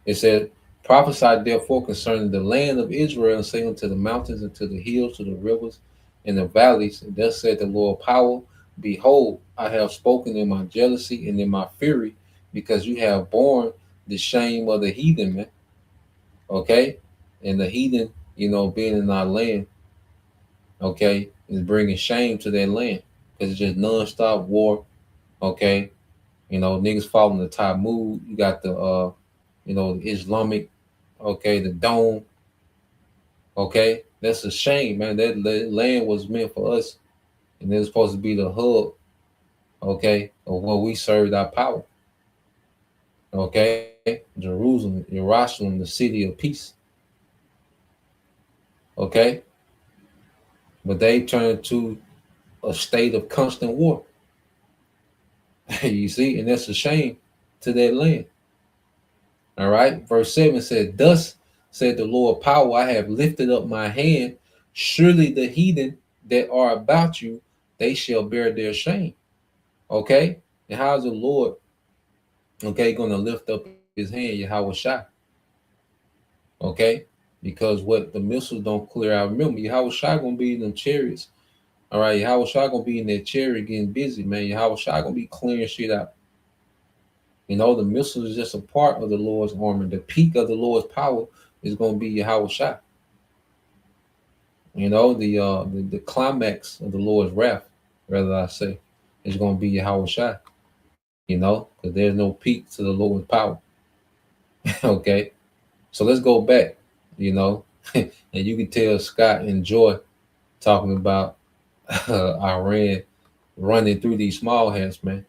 it said, "Prophesy therefore concerning the land of Israel, and say unto the mountains and to the hills, to the rivers and the valleys, and thus said the Lord power, behold, I have spoken in my jealousy and in my fury, because you have borne the shame of the heathen," man. Okay, and the heathen, being in our land, is bringing shame to their land, because it's just nonstop war. Okay, You know, niggas following the Talmud. You got the the Islamic, okay, the dome. Okay, that's a shame, man. That land was meant for us, and it was supposed to be the hub, okay, of where we served our power. Okay, Jerusalem, the city of peace. Okay, but they turned to a state of constant war. You see, and that's a shame to that land. All right, verse 7 said, "Thus said the Lord power, I have lifted up my hand. Surely the heathen that are about you, they shall bear their shame." Okay, and how's the Lord, okay, going to lift up his hand, Yahweh Shai? Okay, because what the missiles don't clear out. Remember, Yahweh Shai going to be in them chariots. All right, Yahweh Shai going to be in that chariot getting busy, man. Yahweh Shai going to be clearing shit out. You know, the missile is just a part of the Lord's armor. The peak of the Lord's power is going to be Yahweh Shai. You know, the climax of the Lord's wrath, rather I say, is going to be Yahweh Shai. You know, because there's no peak to the Lord's power. Okay, so let's go back. You know, and you can tell Scott and Joy talking about Iran running through these small hats, man.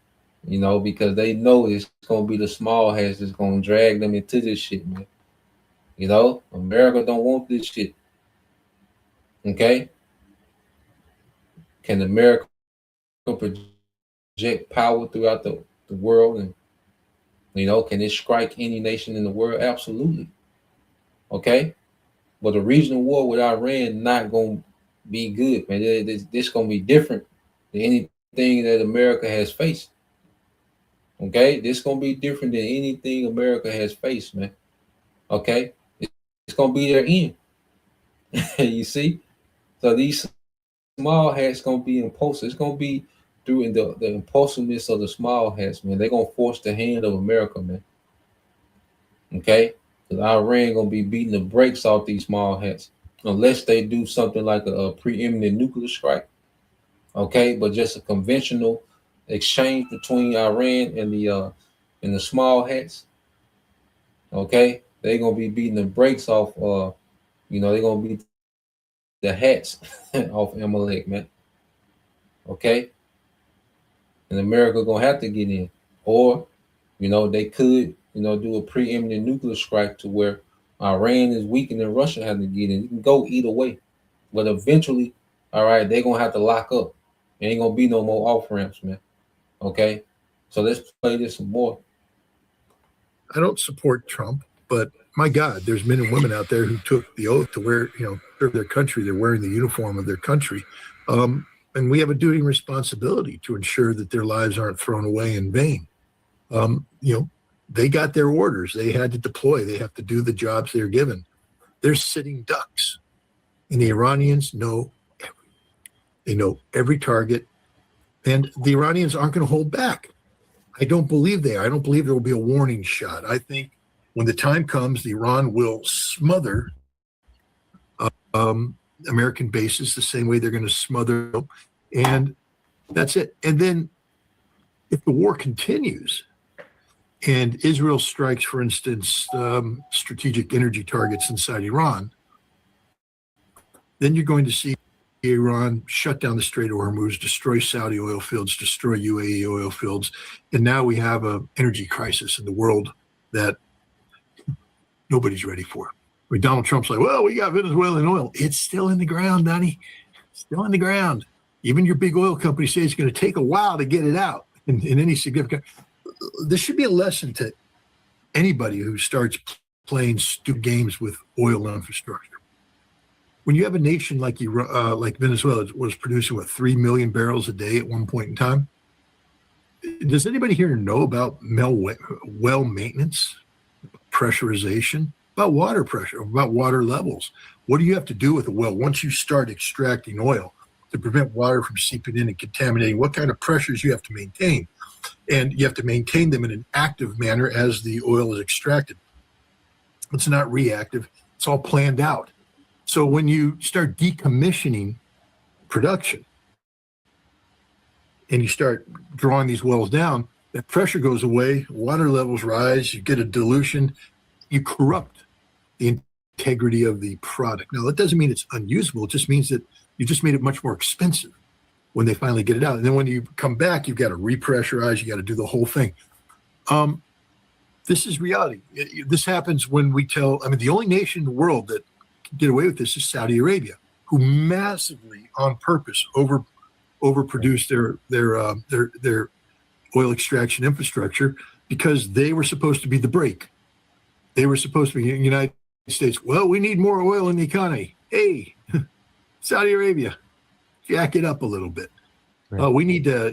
You know, because they know it's going to be the small hats that's going to drag them into this shit, man. You know, America don't want this shit. Okay? Can America project power throughout the world? And, you know, can it strike any nation in the world? Absolutely. Okay? But a regional war with Iran not going to be good, man. This going to be different than anything that America has faced. Okay, this is gonna be different than anything America has faced, man. Okay, it's gonna be their end. You see, so these small hats gonna be impulsive. It's gonna be through the impulsiveness of the small hats, man. They're gonna force the hand of America, man. Okay, because Iran gonna be beating the brakes off these small hats unless they do something like a preeminent nuclear strike. Okay, but just a conventional exchange between Iran and the small hats. Okay, they're gonna be beating the brakes off. They're gonna beat the hats off Amalek, man. Okay, and America gonna have to get in, or they could do a preeminent nuclear strike to where Iran is weak and then Russia has to get in. You can go either way, but eventually, all right, they're gonna have to lock up. There ain't gonna be no more off ramps, man. Okay, so let's play this some more. I don't support Trump, but my God, there's men and women out there who took the oath to wear, serve their country. They're wearing the uniform of their country. And we have a duty and responsibility to ensure that their lives aren't thrown away in vain. They got their orders. They had to deploy. They have to do the jobs they're given. They're sitting ducks. And the Iranians know everything. They know every target. And the Iranians aren't going to hold back. I don't believe they are. I don't believe there will be a warning shot. I think when the time comes, Iran will smother American bases the same way they're going to smother them. And that's it. And then if the war continues and Israel strikes, for instance, strategic energy targets inside Iran, then you're going to see Iran shut down the Strait of Hormuz, destroy Saudi oil fields, destroy UAE oil fields. And now we have an energy crisis in the world that nobody's ready for. When Donald Trump's like, well, we got Venezuelan oil. It's still in the ground, Donnie. Still in the ground. Even your big oil company say it's going to take a while to get it out in any significant. This should be a lesson to anybody who starts playing stupid games with oil infrastructure. When you have a nation like Venezuela was producing 3 million barrels a day at one point in time, does anybody here know about well maintenance, pressurization, about water pressure, about water levels? What do you have to do with a well once you start extracting oil to prevent water from seeping in and contaminating? What kind of pressures you have to maintain? And you have to maintain them in an active manner as the oil is extracted. It's not reactive. It's all planned out. So when you start decommissioning production and you start drawing these wells down, That pressure goes away, water levels rise, you get a dilution, you corrupt the integrity of the product. Now, that doesn't mean it's unusable. It just means that you just made it much more expensive when they finally get it out. And then when you come back, you've got to repressurize, you got to do the whole thing. This is reality. This happens when we tell, I mean, the only nation in the world that can get away with this is Saudi Arabia, who massively, on purpose, overproduced their oil extraction infrastructure because they were supposed to be the brake. They were supposed to be in the United States. Well, we need more oil in the economy. Hey, Saudi Arabia, jack it up a little bit. Right. We need to,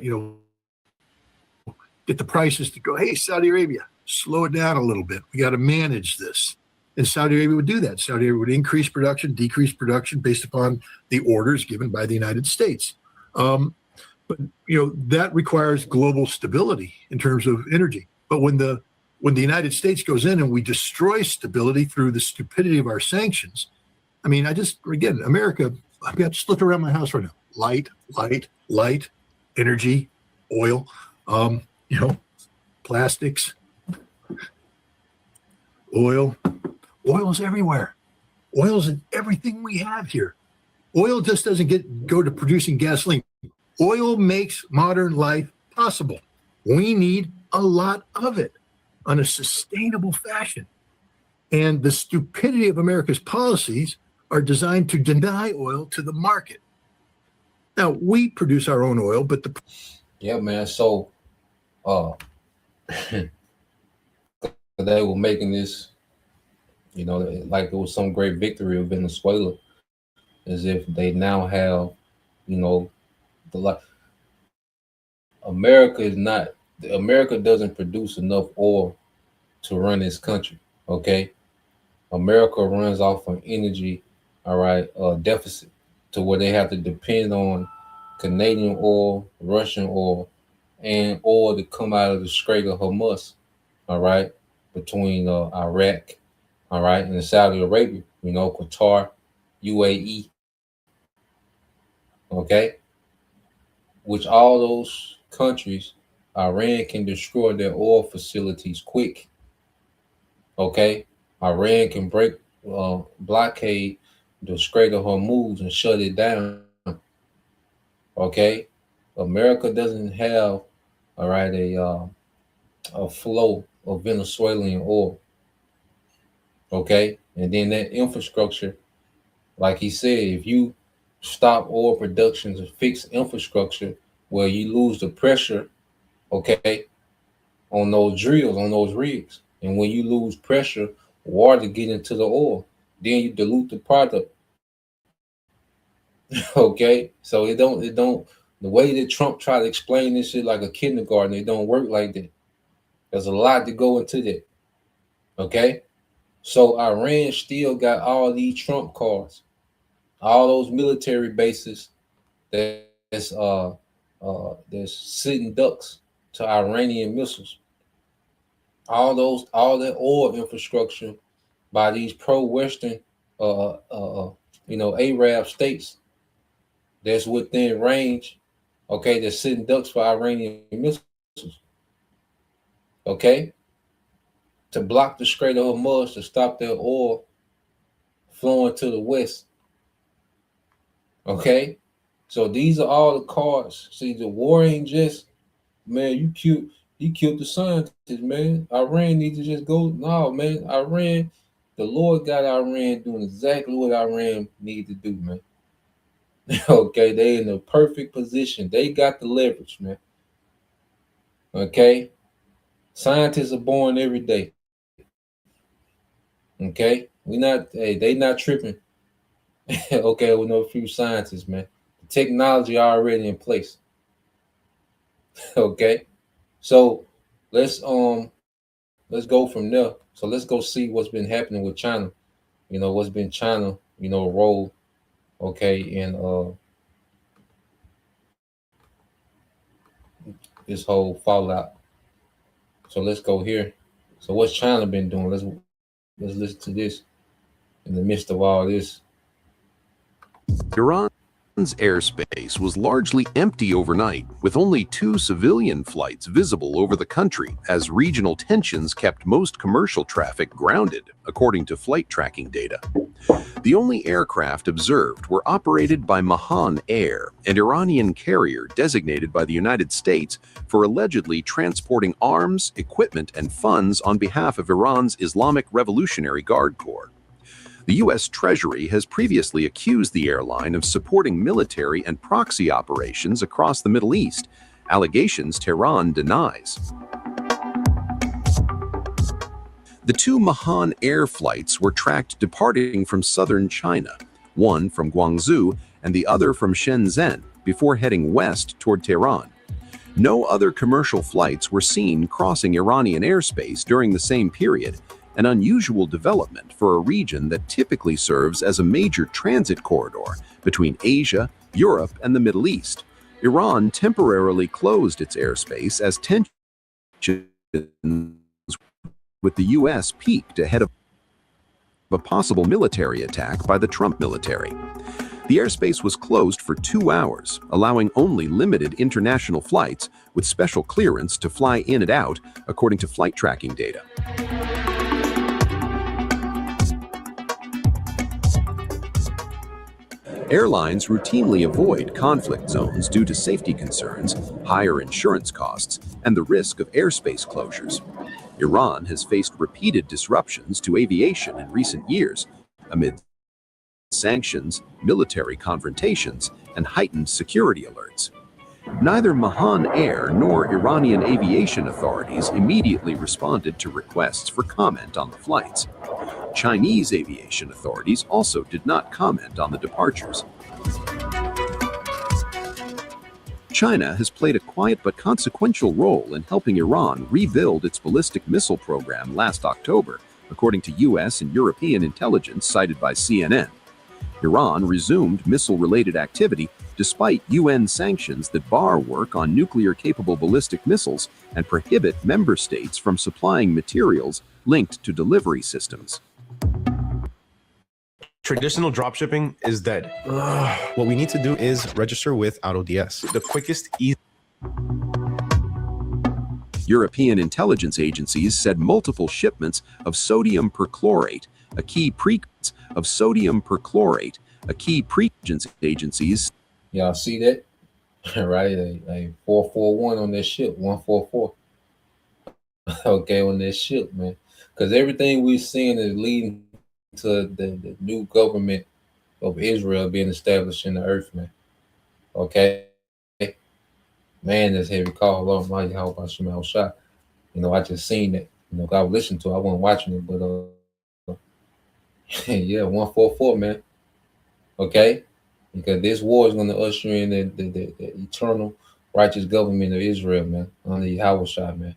get the prices to go. Hey, Saudi Arabia, slow it down a little bit. We got to manage this. And Saudi Arabia would do that. Saudi Arabia would increase production, decrease production based upon the orders given by the United States. But that requires global stability in terms of energy. But when the United States goes in and we destroy stability through the stupidity of our sanctions, I mean, America, I've got just look around my house right now. Light, energy, oil, plastics, oil. Oil is everywhere. Oil is in everything we have here. Oil just doesn't go to producing gasoline. Oil makes modern life possible. We need a lot of it on a sustainable fashion. And the stupidity of America's policies are designed to deny oil to the market. Now, we produce our own oil, but Yeah, man. So, they were making this, like it was some great victory of Venezuela, as if they now have, America doesn't produce enough oil to run this country. Okay. America runs off an energy, deficit to where they have to depend on Canadian oil, Russian oil, and oil to come out of the Strait of Hormuz, between Iraq, and Saudi Arabia, Qatar, UAE, okay, which all those countries, Iran can destroy their oil facilities quick, okay. Iran can blockade the Strait of Hormuz and shut it down, okay. America doesn't have, a flow of Venezuelan oil, okay. And then that infrastructure, like he said, if you stop oil production to fix infrastructure where you lose the pressure, okay, on those drills, on those rigs, and when you lose pressure, water get into the oil, then you dilute the product. Okay, so it don't the way that Trump tried to explain this shit like a kindergarten, it don't work like that. There's a lot to go into that. Okay, so Iran still got all these Trump cards, all those military bases that's sitting ducks to Iranian missiles. All that oil infrastructure by these pro-Western, Arab states that's within range, okay, that's sitting ducks for Iranian missiles, okay, to block the Strait of Hormuz, to stop their oil flowing to the west, okay. So these are all the cards. See, the war ain't just, man, you killed the scientists, man. Iran needs to just go. No, man, Iran, the Lord got Iran doing exactly what Iran need to do, man. Okay, they in the perfect position. They got the leverage, man. Okay, scientists are born every day. Okay, they not tripping. Okay, with no few scientists, man. The technology already in place. Okay, so let's go from there. So let's go see what's been happening with China. What's been China, role, okay, in this whole fallout. So let's go here. So what's China been doing? Let's listen to this in the midst of all this. Iran airspace was largely empty overnight, with only 2 civilian flights visible over the country, as regional tensions kept most commercial traffic grounded, according to flight tracking data. The only aircraft observed were operated by Mahan Air, an Iranian carrier designated by the United States for allegedly transporting arms, equipment, and funds on behalf of Iran's Islamic Revolutionary Guard Corps. The U.S. Treasury has previously accused the airline of supporting military and proxy operations across the Middle East, allegations Tehran denies. The 2 Mahan Air flights were tracked departing from southern China, one from Guangzhou and the other from Shenzhen, before heading west toward Tehran. No other commercial flights were seen crossing Iranian airspace during the same period, an unusual development for a region that typically serves as a major transit corridor between Asia, Europe, and the Middle East. Iran temporarily closed its airspace as tensions with the U.S. peaked ahead of a possible military attack by the Trump military. The airspace was closed for 2 hours, allowing only limited international flights with special clearance to fly in and out, according to flight tracking data. Airlines routinely avoid conflict zones due to safety concerns, higher insurance costs, and the risk of airspace closures. Iran has faced repeated disruptions to aviation in recent years amid sanctions, military confrontations, and heightened security alerts. Neither Mahan Air nor Iranian aviation authorities immediately responded to requests for comment on the flights. Chinese aviation authorities also did not comment on the departures. China has played a quiet but consequential role in helping Iran rebuild its ballistic missile program last October, according to U.S. and European intelligence cited by CNN. Iran resumed missile-related activity despite UN sanctions that bar work on nuclear-capable ballistic missiles and prohibit member states from supplying materials linked to delivery systems. Traditional dropshipping is dead. What we need to do is register with AutoDS. The quickest, easy. European intelligence agencies said multiple shipments of sodium perchlorate, a key agencies. Y'all see that? Right? A 441 on this ship, 144. Okay, on this ship, man. Because everything we're seeing is leading to the new government of Israel being established in the earth, man. Okay? Man, that's heavy call. Lord, my how about Shemal Shah? You know, I just seen it. You know, I was listening to it. I wasn't watching it, but yeah, 144, man. Okay? Because this war is going to usher in the eternal righteous government of Israel, man, under Yahweh Shah, man.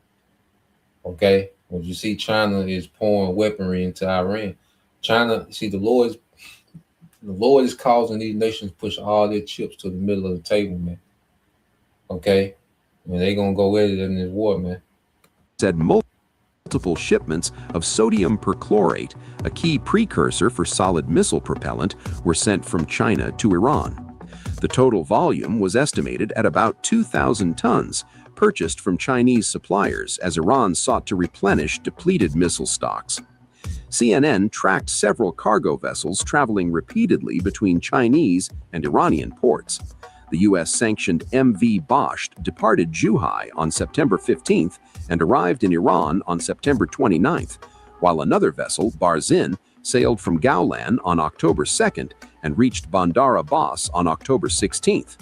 Okay? When you see China is pouring weaponry into Iran, China, see, the Lord is causing these nations push all their chips to the middle of the table, man. Okay? And they're going to go at it in this war, man. Said multiple shipments of sodium perchlorate, a key precursor for solid missile propellant, were sent from China to Iran. The total volume was estimated at about 2,000 tons, purchased from Chinese suppliers as Iran sought to replenish depleted missile stocks. CNN tracked several cargo vessels traveling repeatedly between Chinese and Iranian ports. The U.S.-sanctioned MV Bosch departed Zhuhai on September 15th and arrived in Iran on September 29th, while another vessel, Barzin, sailed from Gaulan on October 2nd and reached Bandar Abbas on October 16th.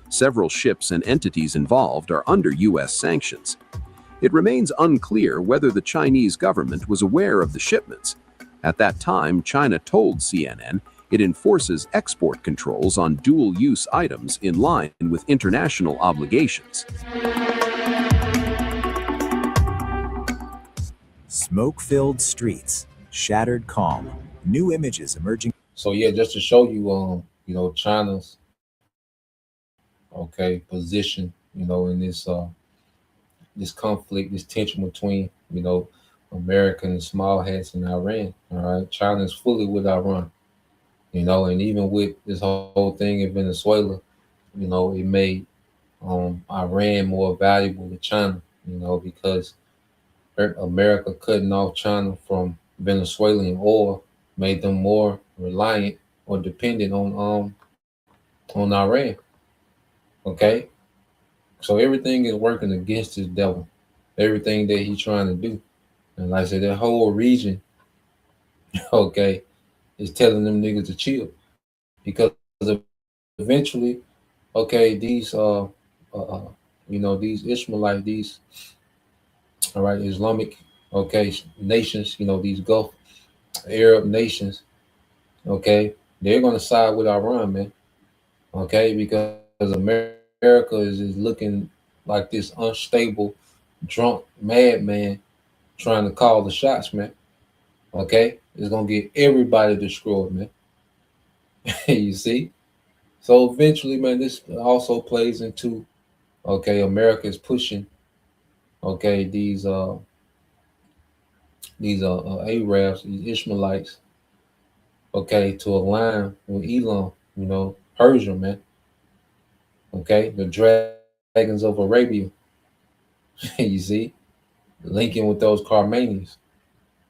Several ships and entities involved are under U.S. sanctions. It remains unclear whether the Chinese government was aware of the shipments. At that time, China told CNN it enforces export controls on dual-use items in line with international obligations. Smoke-filled streets, shattered calm, new images emerging. So yeah, just to show you, you know, China's position, you know, in this this conflict, this tension between, you know, American and small hats and Iran. All right, China is fully with Iran. you know, and even with this whole thing in Venezuela, you know, it made Iran more valuable to China, you know, because America cutting off China from Venezuelan oil made them more reliant or dependent on Iran. Okay, so everything is working against this devil. Everything that he's trying to do, and like I said, that whole region, okay, is telling them niggas to chill because eventually, okay, these you know, these Ishmaelites, these all right, Islamic, okay, nations, you know, these Gulf Arab nations, okay, they're gonna side with Iran, man, okay, because America is looking like this unstable, drunk madman trying to call the shots, man. Okay, it's gonna get everybody destroyed, man. You see, so eventually, man, this also plays into okay, America is pushing okay these Arabs, these Ishmaelites, okay, to align with Elam, you know, Persia, man. Okay, the dragons of Arabia. You see, linking with those Carmanians.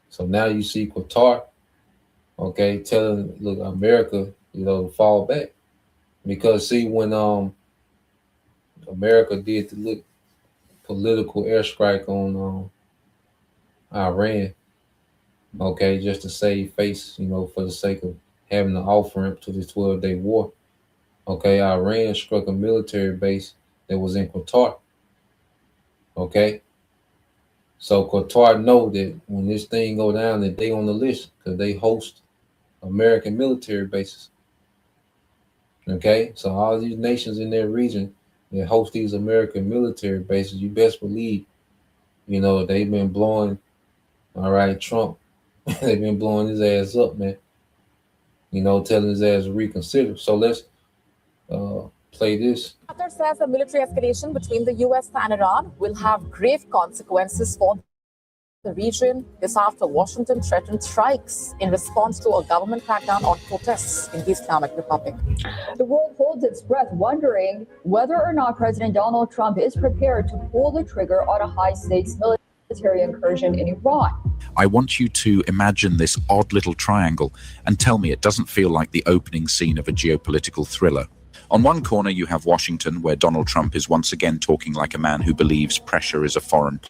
So now you see Qatar, okay, telling look America, you know, to fall back because see when America did the look political airstrike on Iran, okay, just to save face, you know, for the sake of having the off ramp to this 12-day war. Okay, Iran struck a military base that was in Qatar. Okay, so Qatar know that when this thing go down, that they on the list because they host American military bases. Okay, so all these nations in their region that host these American military bases, you best believe, you know, they've been blowing, all right, Trump, they've been blowing his ass up, man. You know, telling his ass to reconsider. So let's play this. Qatar says a military escalation between the US and Iran will have grave consequences for the region. This after Washington threatened strikes in response to a government crackdown on protests in the Islamic Republic. The world holds its breath, wondering whether or not President Donald Trump is prepared to pull the trigger on a high-stakes military incursion in Iran. I want you to imagine this odd little triangle and tell me it doesn't feel like the opening scene of a geopolitical thriller. On one corner, you have Washington, where Donald Trump is once again talking like a man who believes pressure is a foreign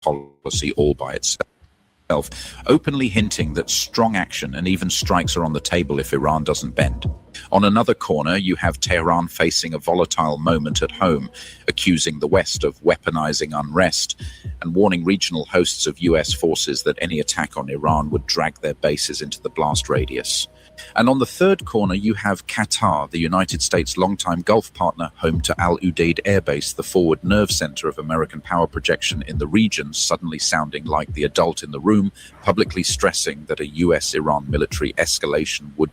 policy all by itself, openly hinting that strong action and even strikes are on the table if Iran doesn't bend. On another corner, you have Tehran facing a volatile moment at home, accusing the West of weaponizing unrest and warning regional hosts of US forces that any attack on Iran would drag their bases into the blast radius. And on the third corner, you have Qatar, the United States' longtime Gulf partner, home to Al Udeid Air Base, the forward nerve center of American power projection in the region, suddenly sounding like the adult in the room, publicly stressing that a US-Iran military escalation would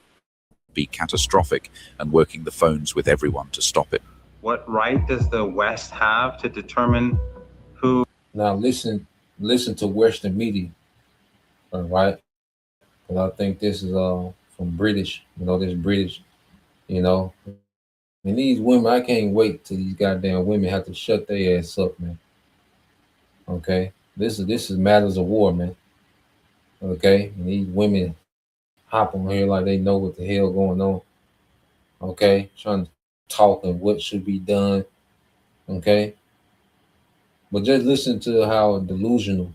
be catastrophic and working the phones with everyone to stop it. What right does the West have to determine who? Now listen to Western media, all right? Because I think this is from British, you know, this British, you know. And these women, I can't wait till these goddamn women have to shut their ass up, man. Okay, this is matters of war, man. Okay, and these women hop on here like they know what the hell going on. Okay, trying to talk and what should be done. Okay, but just listen to how delusional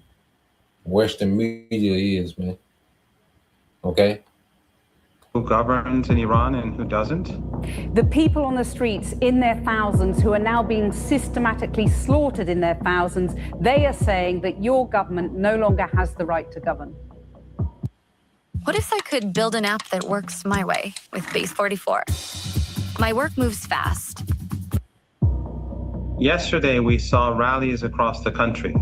Western media is, man. Okay. Who governs in Iran and who doesn't? The people on the streets in their thousands who are now being systematically slaughtered in their thousands, they are saying that your government no longer has the right to govern. What if I could build an app that works my way with Base 44? My work moves fast. Yesterday, we saw rallies across the country,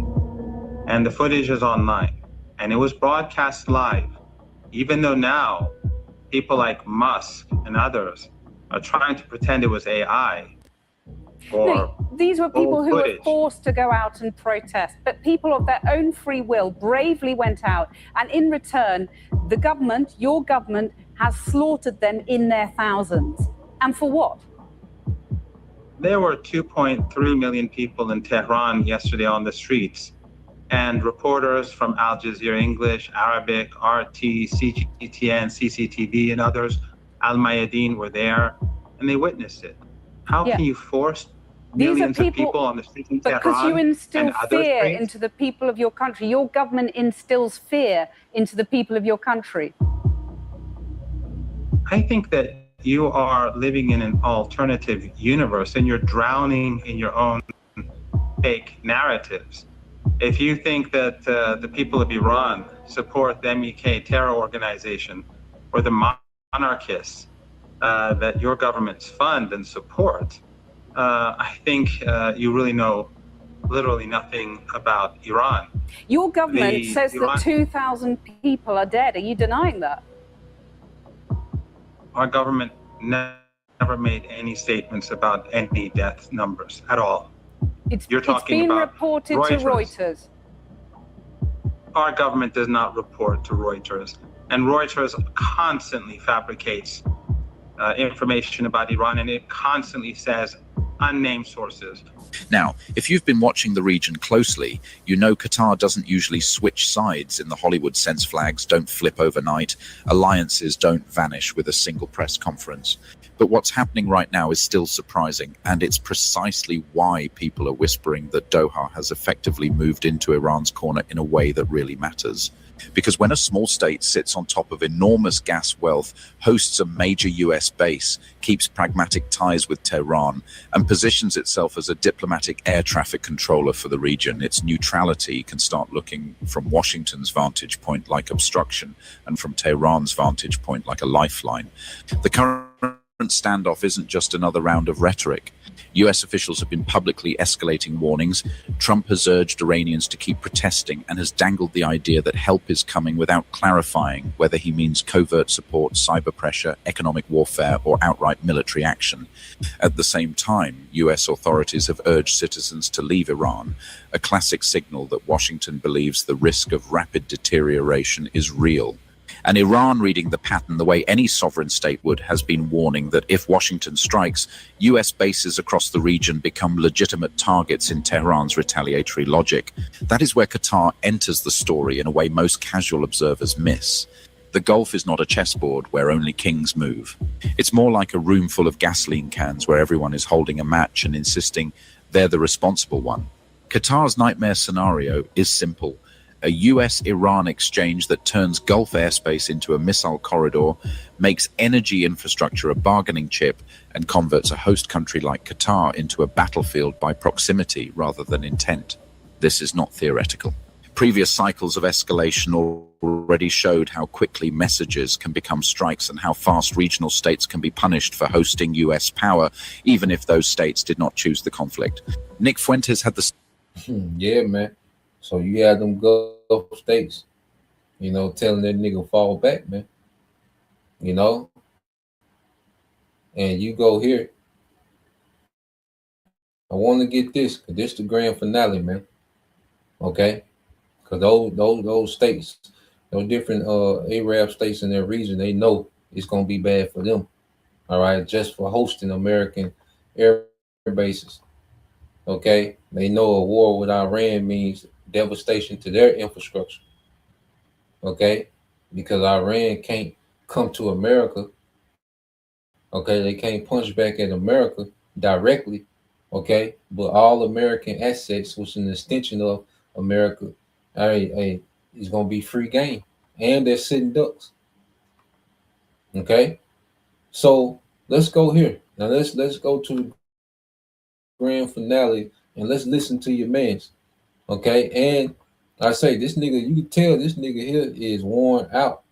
and the footage is online, and it was broadcast live, even though now people like Musk and others are trying to pretend it was AI. or No, these were people who were footage. forced to go out and protest, but people of their own free will bravely went out, and in return, the government, your government, has slaughtered them in their thousands. And for what? There were 2.3 million people in Tehran yesterday on the streets, and reporters from Al Jazeera English, Arabic, RT, CGTN, CCTV, and others, Al Mayadeen, were there, and they witnessed it. How Yeah. can you force These are millions of people on the streets in But because you Tehran instill and other fear streets? into the people of your country, your government instills fear into the people of your country. I think that you are living in an alternative universe and you're drowning in your own fake narratives. If you think that the people of Iran support the MEK terror organization or the monarchists that your governments fund and support, I think you really know literally nothing about Iran. Your government The says Iran- that 2,000 people are dead. Are you denying that? Our government never made any statements about any death numbers at all. You're It's talking been about reported to Reuters. Our government does not report to Reuters, and Reuters constantly fabricates information about Iran, and it constantly says unnamed sources. Now, if you've been watching the region closely, you know Qatar doesn't usually switch sides in the Hollywood sense. Flags don't flip overnight, alliances don't vanish with a single press conference. But what's happening right now is still surprising, and it's precisely why people are whispering that Doha has effectively moved into Iran's corner in a way that really matters. Because when a small state sits on top of enormous gas wealth, hosts a major US base, keeps pragmatic ties with Tehran, and positions itself as a diplomatic air traffic controller for the region, its neutrality can start looking from Washington's vantage point like obstruction, and from Tehran's vantage point like a lifeline. The current standoff isn't just another round of rhetoric. US officials have been publicly escalating warnings. Trump has urged Iranians to keep protesting and has dangled the idea that help is coming without clarifying whether he means covert support, cyber pressure, economic warfare, or outright military action. At the same time, US authorities have urged citizens to leave Iran, a classic signal that Washington believes the risk of rapid deterioration is real. And Iran, reading the pattern the way any sovereign state would, has been warning that if Washington strikes, US bases across the region become legitimate targets in Tehran's retaliatory logic. That is where Qatar enters the story in a way most casual observers miss. The Gulf is not a chessboard where only kings move. It's more like a room full of gasoline cans where everyone is holding a match and insisting they're the responsible one. Qatar's nightmare scenario is simple. A US-Iran exchange that turns Gulf airspace into a missile corridor, makes energy infrastructure a bargaining chip, and converts a host country like Qatar into a battlefield by proximity rather than intent. This is not theoretical. Previous cycles of escalation already showed how quickly messages can become strikes and how fast regional states can be punished for hosting US power, even if those states did not choose the conflict. Nick Fuentes had the... Yeah, man. So you have them Gulf states, you know, telling that nigga fall back, man. You know? And you go here. I want to get this, because this is the grand finale, man. Okay? Because those states, those different Arab states in their region, they know it's going to be bad for them. All right? Just for hosting American air bases. Okay? They know a war with Iran means devastation to their infrastructure. Okay? Because Iran can't come to America. Okay? They can't punch back at America directly. Okay? But all American assets, which is an extension of America, is going to be free game. And they're sitting ducks. Okay? So let's go here. Now let's go to the grand finale and let's listen to your mans. Okay, and I say this nigga, you can tell this nigga here is worn out.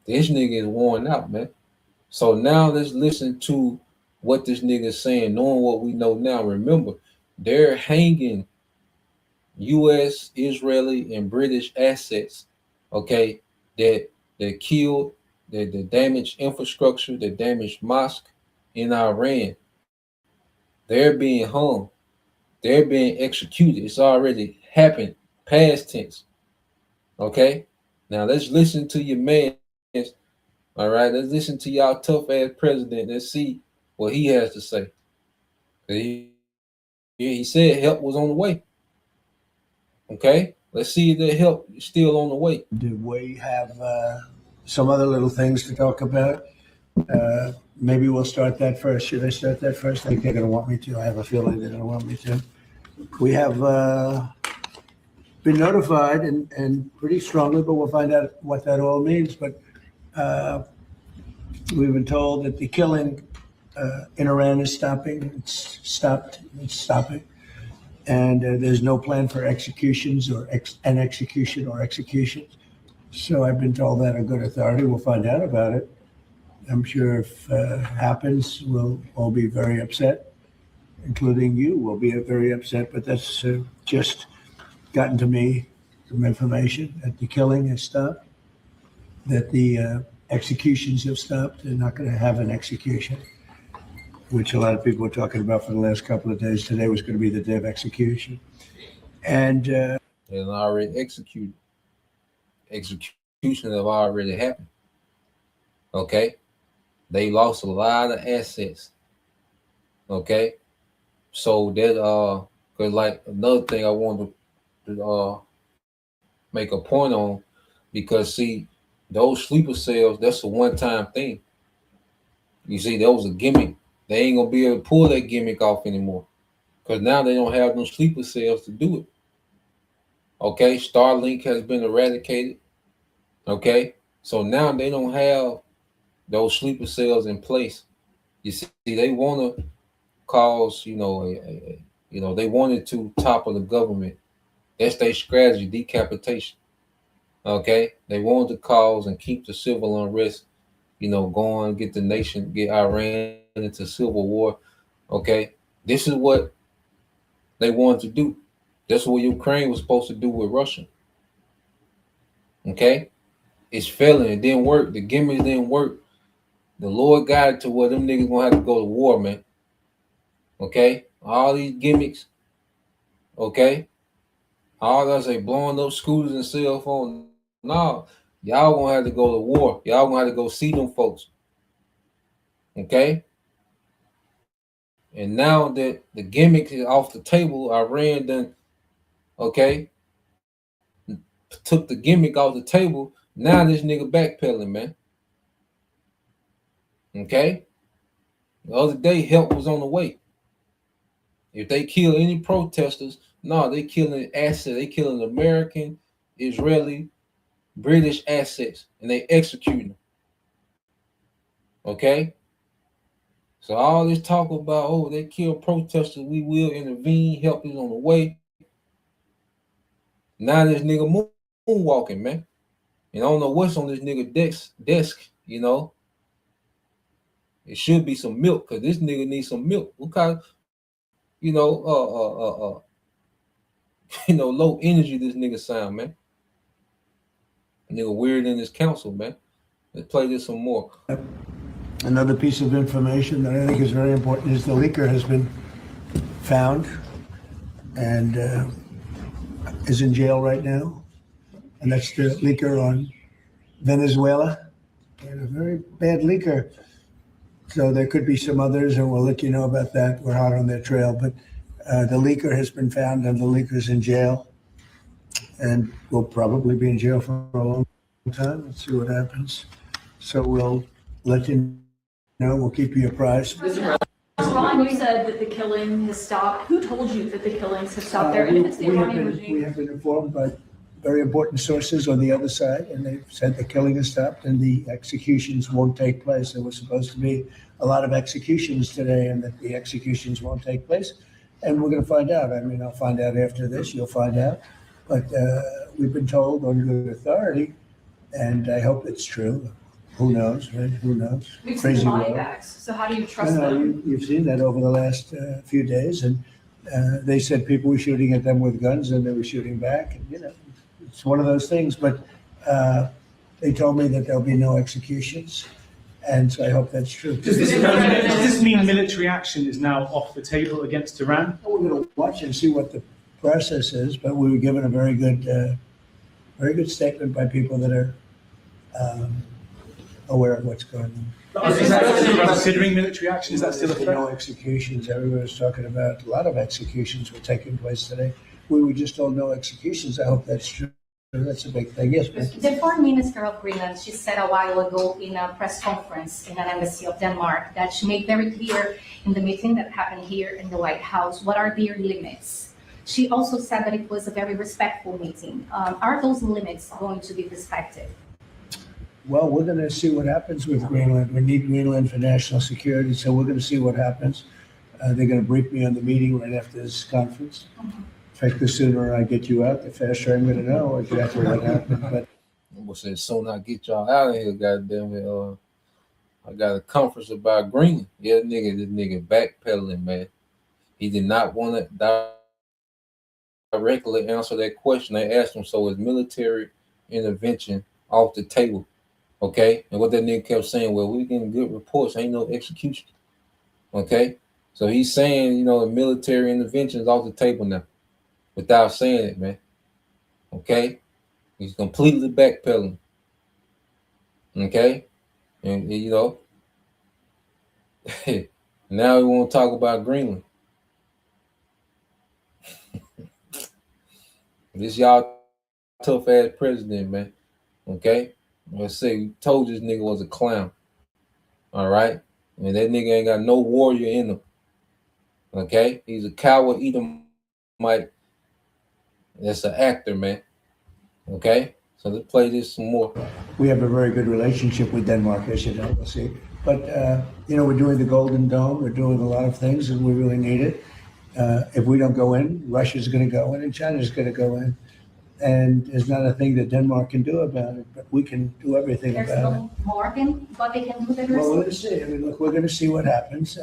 This nigga is worn out, man. So now let's listen to what this nigga is saying, knowing what we know now. Remember, they're hanging US, Israeli, and British assets, okay, that killed, that damaged infrastructure, that damaged mosque in Iran. They're being hung. They're being executed. It's already happened. Past tense. Okay? Now let's listen to your man. All right, let's listen to y'all tough ass president. Let's see what he has to say. He said help was on the way. Okay, let's see if the help is still on the way. Do we have some other little things to talk about? Maybe we'll start that first. Should I start that first? I think they're going to want me to. I have a feeling they're going to want me to. We have been notified and pretty strongly, but we'll find out what that all means. But we've been told that the killing in Iran is stopping. It's stopped. It's stopping. And there's no plan for executions or an execution or executions. So I've been told that on good authority. We'll find out about it. I'm sure if it happens, we'll all be very upset, including you will be very upset. But that's just gotten to me from information that the killing has stopped, that the executions have stopped. They're not going to have an execution, which a lot of people were talking about for the last couple of days. Today was going to be the day of execution. And already executed. Execution have already happened. Okay? They lost a lot of assets. Okay? So that because like another thing I wanted to make a point on, because see, those sleeper cells, that's a one-time thing. You see, that was a gimmick. They ain't gonna be able to pull that gimmick off anymore, because now they don't have no sleeper cells to do it. Okay, Starlink has been eradicated. Okay, so now they don't have those sleeper cells in place. You see, they want to cause, they wanted to topple the government. That's their strategy, decapitation. Okay, they wanted to cause and keep the civil unrest, going, get the nation, get Iran into civil war. Okay, this is what they wanted to do. That's what Ukraine was supposed to do with Russia. Okay, it's failing. It didn't work. The gimmicks didn't work. The Lord got it to where them niggas gonna have to go to war, man. Okay, all these gimmicks. Okay, all that say blowing up scooters and cell phones. No, y'all gonna have to go to war. Y'all gonna have to go see them folks. Okay. And now that the gimmick is off the table, Iran done, took the gimmick off the table. Now this nigga backpedaling, man. Okay? The other day, help was on the way. If they kill any protesters, no, they killing assets. They killing American, Israeli, British assets, and they executing them. Okay? So all this talk about, they kill protesters, we will intervene, help is on the way. Now this nigga moonwalking, man. And I don't know what's on this nigga desk, It should be some milk, because this nigga needs some milk. What kind of, low energy this nigga sound, man. Nigga weird in his council, man. Let's play this some more. another piece of information that I think is very important is the leaker has been found and is in jail right now. And that's the leaker on Venezuela. And a very bad leaker. So there could be some others, and we'll let you know about that. We're hot on their trail. But the leaker has been found, and the leaker's in jail. And will probably be in jail for a long time. Let's see what happens. So we'll let you know. We'll keep you apprised. Ron, you said that the killing has stopped. Who told you that the killings have stopped there? And if it's the Iranian regime? We have been informed by very important sources on the other side, and they've said the killing has stopped and the executions won't take place. There was supposed to be a lot of executions today, and that the executions won't take place. And we're going to find out. I mean, I'll find out after this. You'll find out. But we've been told on good authority, and I hope it's true. Who knows, right? Who knows? We've seen the body bags, so how do you trust them? You've seen that over the last few days, and they said people were shooting at them with guns, and they were shooting back. And, it's one of those things. But they told me that there'll be no executions, And so I hope that's true. Does this mean military action is now off the table against Iran? We're going to watch and see what the process is, but we were given a very good statement by people that are aware of what's going on. Is that still considering military action? Is that still a threat? No executions. Everyone's talking about a lot of executions were taking place today. We were just told no executions. I hope that's true. That's a big thing. Yes, ma'am. The foreign minister of Greenland, she said a while ago in a press conference in an embassy of Denmark that she made very clear in the meeting that happened here in the White House what are their limits. She also said that it was a very respectful meeting. Are those limits going to be respected? Well, we're going to see what happens with Greenland. We need Greenland for national security, so we're going to see what happens. They're going to brief me on the meeting right after this conference. In fact, the sooner I get you out, the faster I'm going to know exactly what happened. But I said, soon I get y'all out of here, goddamn it. I got a conference about Greenland. Yeah, this nigga backpedaling, man. He did not want to directly answer that question. They asked him, so is military intervention off the table? Okay, and what that nigga kept saying, well, we getting good reports, ain't no execution. Okay, so he's saying, military intervention is off the table now, without saying it, man. Okay, he's completely backpedaling. Okay, and now we want to talk about Greenland. This y'all tough ass president, man. Okay. Let's say we told this nigga was a clown. All right. And that nigga ain't got no warrior in him. Okay. He's a coward Edomite. That's an actor, man. Okay. So let's play this some more. we have a very good relationship with Denmark, as you know. We'll see. But, we're doing the Golden Dome. We're doing a lot of things, and we really need it. If we don't go in, Russia's going to go in, and China's going to go in. And there's not a thing that Denmark can do about it, but we can do everything There's about it. no more than what they can do the Well, we're going to see. I mean, look, we're going to see what happens,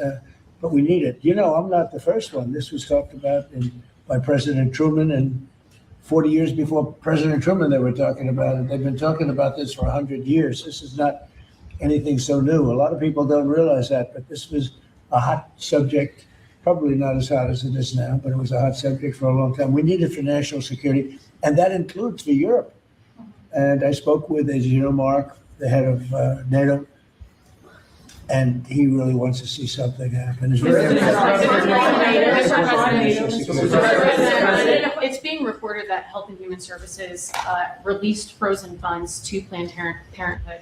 but we need it. I'm not the first one. This was talked about by President Truman, and 40 years before President Truman, they were talking about it. They've been talking about this for 100 years. This is not anything so new. A lot of people don't realize that, but this was a hot subject. Probably not as hot as it is now, but it was a hot subject for a long time. We need it for national security, and that includes for Europe. And I spoke with, as you know, Mark, the head of NATO, and he really wants to see something happen. It's very It's being reported that Health and Human Services released frozen funds to Planned Parenthood.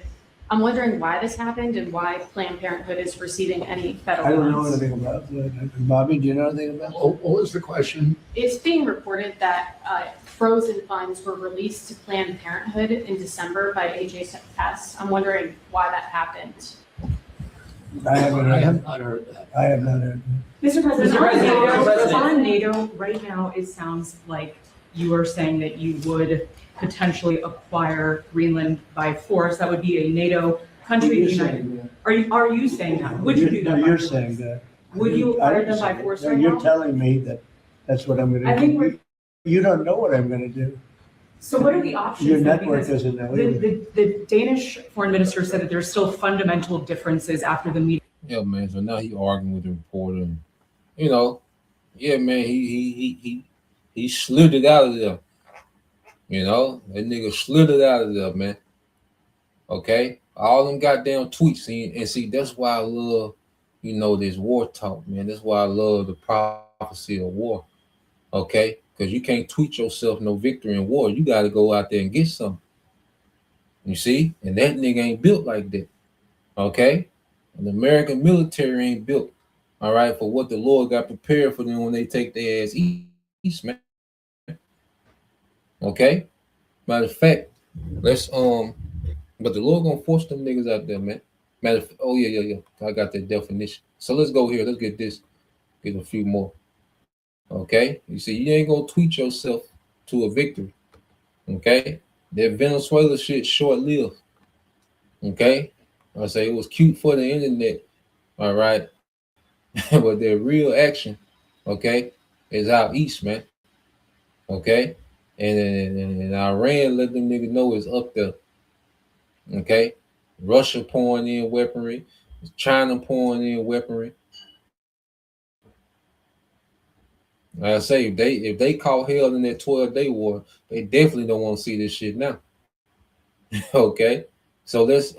I'm wondering why this happened and why Planned Parenthood is receiving any federal I don't know funds. anything about it. Bobby, do you know anything about it? What was the question? It's being reported that frozen funds were released to Planned Parenthood in December by HHS. I'm wondering why that happened. I have not heard that. I have not heard. Mr. President, Mr. President. on NATO, right now, it sounds like you are saying that you would potentially acquire Greenland by force. That would be a NATO country. You're United. saying that. Are you saying that? Would you do that? No, by you're force? saying that. Would you I acquire didn't them by say force it. No, right you're now? telling me that that's what I'm going to do. I think we're. You don't know what I'm going to do. So what are the options? Your then? network Because doesn't know the, either. the Danish foreign minister said that there's still fundamental differences after the meeting. Yeah, man. So now he arguing with the reporter, and yeah, man. He slithered out of there. That nigga slithered out of there, man. Okay, all them goddamn tweets, and see, that's why I love, this war talk, man. That's why I love the prophecy of war. Okay, because you can't tweet yourself no victory in war. You got to go out there and get something. You see, and that nigga ain't built like that. Okay. And the American military ain't built, all right, for what the Lord got prepared for them when they take their ass east, man. Okay? Matter of fact, but the Lord gonna force them niggas out there, man. Yeah. I got that definition. So let's go here. Let's get this. Get a few more. Okay? You see, you ain't gonna tweet yourself to a victory. Okay? That Venezuela shit short-lived. Okay? I say it was cute for the internet, all right, but their real action, okay, is out east, man, okay, and Iran let them niggas know it's up there, okay, Russia pouring in weaponry, China pouring in weaponry. Like I say, if they caught hell in that 12-day war, they definitely don't want to see this shit now. Okay, so let's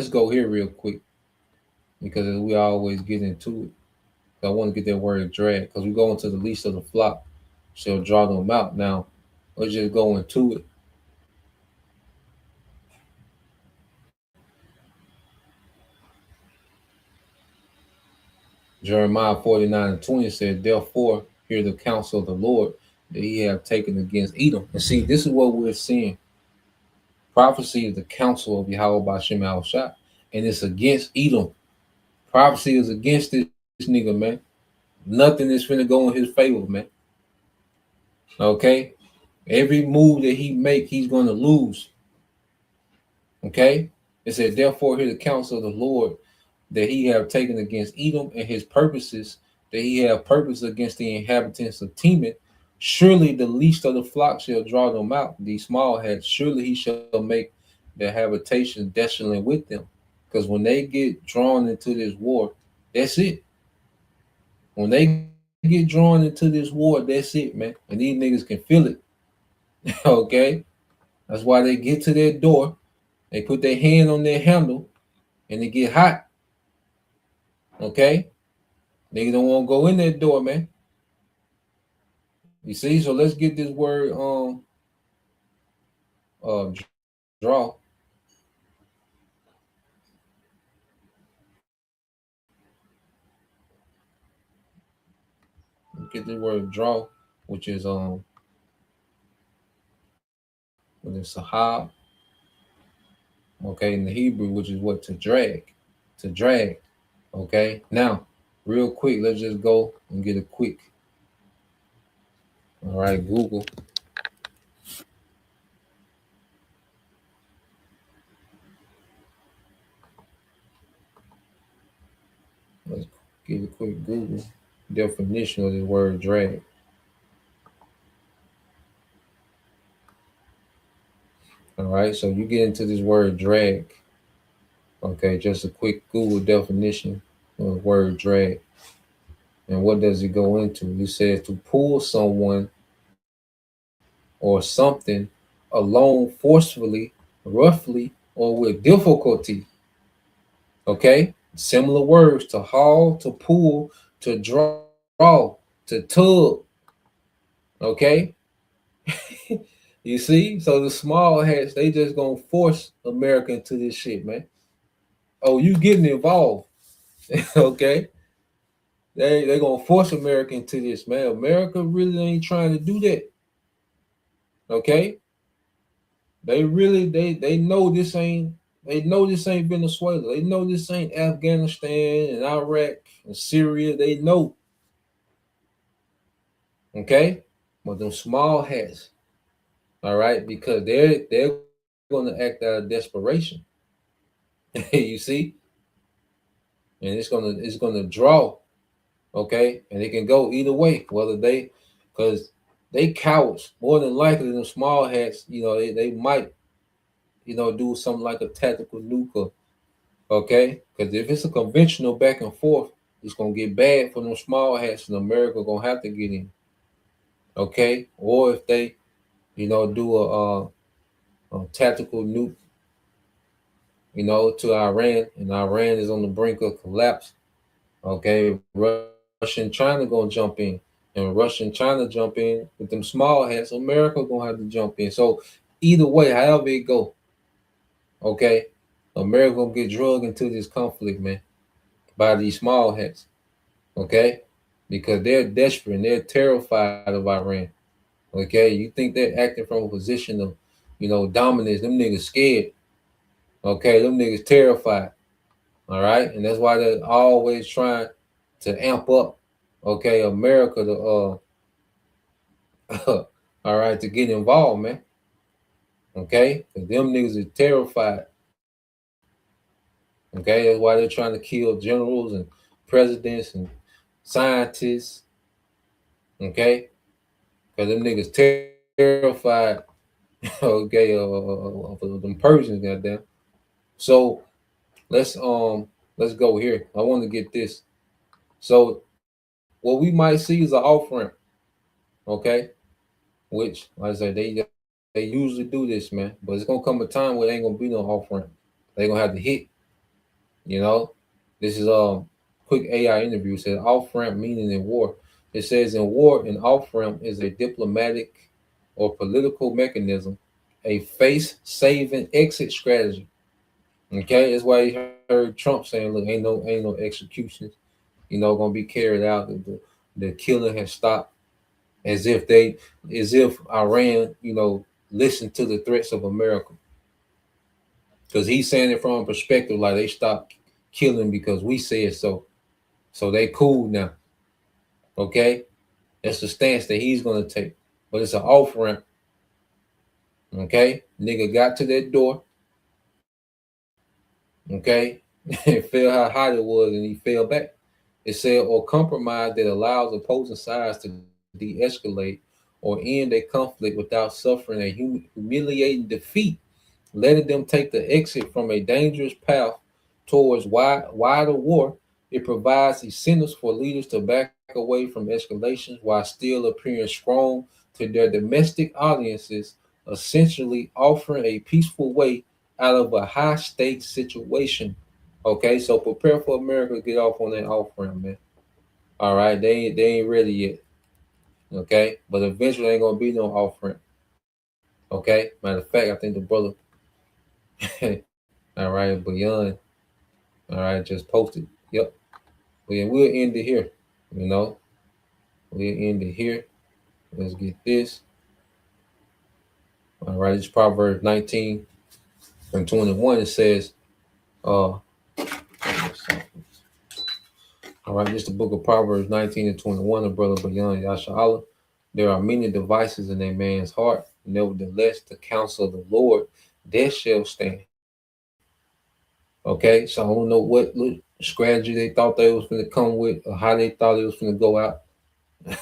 go here real quick because we always get into it. I want to get that word drag because we go into the least of the flock, shall draw them out. Now, let's just go into it. Jeremiah 49:20 said, therefore, hear the counsel of the Lord that he have taken against Edom. And see, this is what we're seeing. Prophecy is the counsel of Yahweh Ba'Shem Al-Shah, and it's against Edom. Prophecy is against this nigga, man. Nothing is finna go in his favor, man. Okay? Every move that he make, he's going to lose. Okay? It said, therefore, hear the counsel of the Lord that he have taken against Edom, and his purposes that he have purpose against the inhabitants of Teman. Surely the least of the flock shall draw them out, these small heads. Surely he shall make their habitation desolate with them. Because when they get drawn into this war, that's it. When they get drawn into this war, that's it, man. And these niggas can feel it. Okay? That's why they get to their door, they put their hand on their handle, and they get hot. Okay? Niggas don't want to go in that door, man. You see? So let's get this word draw. Get the word draw, which is what is sahab. Okay, in the Hebrew, which is what? To drag. To drag. Okay. Now, real quick, let's just go and get a quick. All right, Google. Let's get a quick Google definition of the word drag. All right, so you get into this word drag. Okay, just a quick Google definition of the word drag. And what does it go into? It says to pull someone or something along forcefully, roughly, or with difficulty. Okay, similar words: to haul, to pull, to draw, to tug. Okay. You see, so the small hats, they just gonna force America into this shit, man. Oh, you getting involved. Okay, they gonna force America into this, man. America really ain't trying to do that. Okay, they really they know this ain't Venezuela. They know this ain't Afghanistan and Iraq and Syria. They know. Okay, but them small hats. All right, because they're going to act out of desperation. You see, and it's gonna draw. Okay, and it can go either way. Whether because they cowards more than likely. Them small hats, they might, do something like a tactical nuke. Okay, because if it's a conventional back and forth, it's gonna get bad for them small hats, and America gonna have to get in. Okay, or if they do a tactical nuke, to Iran, and Iran is on the brink of collapse. Okay, Russia and China gonna jump in, and Russia and China jump in with them small hats. America gonna have to jump in. So either way, however it go, okay, America gonna get drugged into this conflict, man, by these small hats. Okay, because they're desperate and they're terrified of Iran. Okay, you think they're acting from a position of, dominance? Them niggas scared. Okay, them niggas terrified. All right, and that's why they're always trying to amp up. Okay, America to all right, to get involved, man. Okay, because them niggas are terrified. Okay, that's why they're trying to kill generals and presidents and scientists. Okay, because them niggas terrified. Okay, of them Persians, goddamn. So let's go here. I want to get this. So what we might see is an off ramp, okay? Which, like I said, they usually do this, man. But it's gonna come a time where there ain't gonna be no off ramp. They gonna have to hit. You know, this is quick AI interview. It says off ramp meaning in war. It says in war, an off ramp is a diplomatic or political mechanism, a face-saving exit strategy. Okay, that's why you heard Trump saying, "Look, ain't no executions, gonna be carried out. The killing has stopped." As if Iran, listened to the threats of America, because he's saying it from a perspective like they stopped killing because we said so. So they cool now. Okay, that's the stance that he's gonna take. But it's an off ramp. Okay, nigga got to that door. Okay, and felt how hot it was, and he fell back. It said, or compromise that allows opposing sides to de-escalate or end a conflict without suffering a humiliating defeat, letting them take the exit from a dangerous path towards wider war. It provides incentives for leaders to back away from escalations while still appearing strong to their domestic audiences, essentially offering a peaceful way out of a high-stakes situation. Okay, so prepare for America to get off on that off ramp, man. All right, they ain't ready yet. Okay, but eventually ain't gonna be no off ramp. Okay, matter of fact, I think the brother, all right, Beyond, all right, just posted. Yep. Well, yeah, we'll end it here. We'll end it here. Let's get this. All right, it's Proverbs 19 and 21. It says, all right, this is the book of Proverbs 19 and 21, the brother Beyond Yasha. There are many devices in a man's heart. Nevertheless, the counsel of the Lord, that shall stand. Okay, so I don't know what strategy they thought they was going to come with, or how they thought it was going to go out.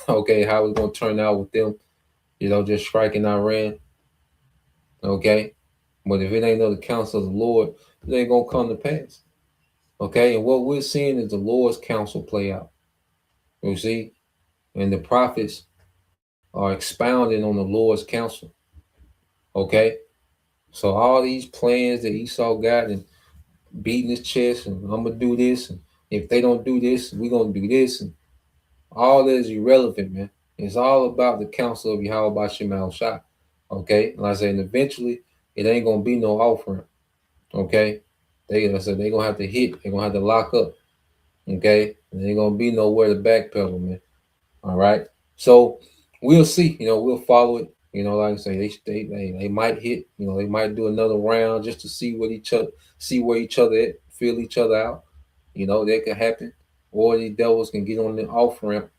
Okay, how it's going to turn out with them, just striking Iran. Okay, but if it ain't no the counsel of the Lord, it ain't going to come to pass. Okay, and what we're seeing is the Lord's counsel play out. You see, and the prophets are expounding on the Lord's counsel. Okay, so all these plans that Esau got and beating his chest, and I'm gonna do this, and if they don't do this, we're gonna do this, and all that is irrelevant, man. It's all about the counsel of Yahweh Shemal Shah. Okay, and I said, eventually it ain't gonna be no off ramp. Okay, they gonna have to hit, they're gonna have to lock up. Okay, and there ain't gonna be nowhere to backpedal, man. All right, so we'll see. We'll follow it. Like I say, they might hit. They might do another round just to see where each other at, feel each other out. That could happen. Or these devils can get on the off ramp.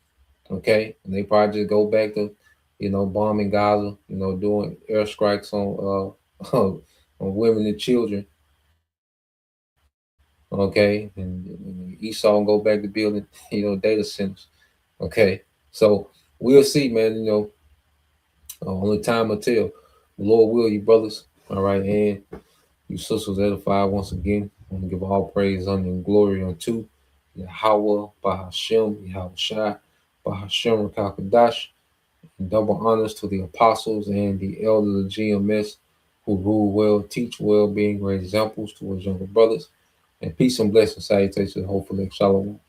Okay, and they probably just go back to, bombing Gaza. Doing airstrikes on on women and children. Okay, and Esau go back to building, data centers. Okay, so we'll see, man. Only time will tell. The Lord will, you brothers. All right, and you sisters edified once again. I want to give all praise, honor, and glory unto Yahweh, Bahashem, Yahweh Shai, Bahashem, Rakakadash, and double honors to the apostles and the elders of GMS who rule well, teach well, being great examples to his younger brothers. And peace and blessings, salutations, hopefully, shalom.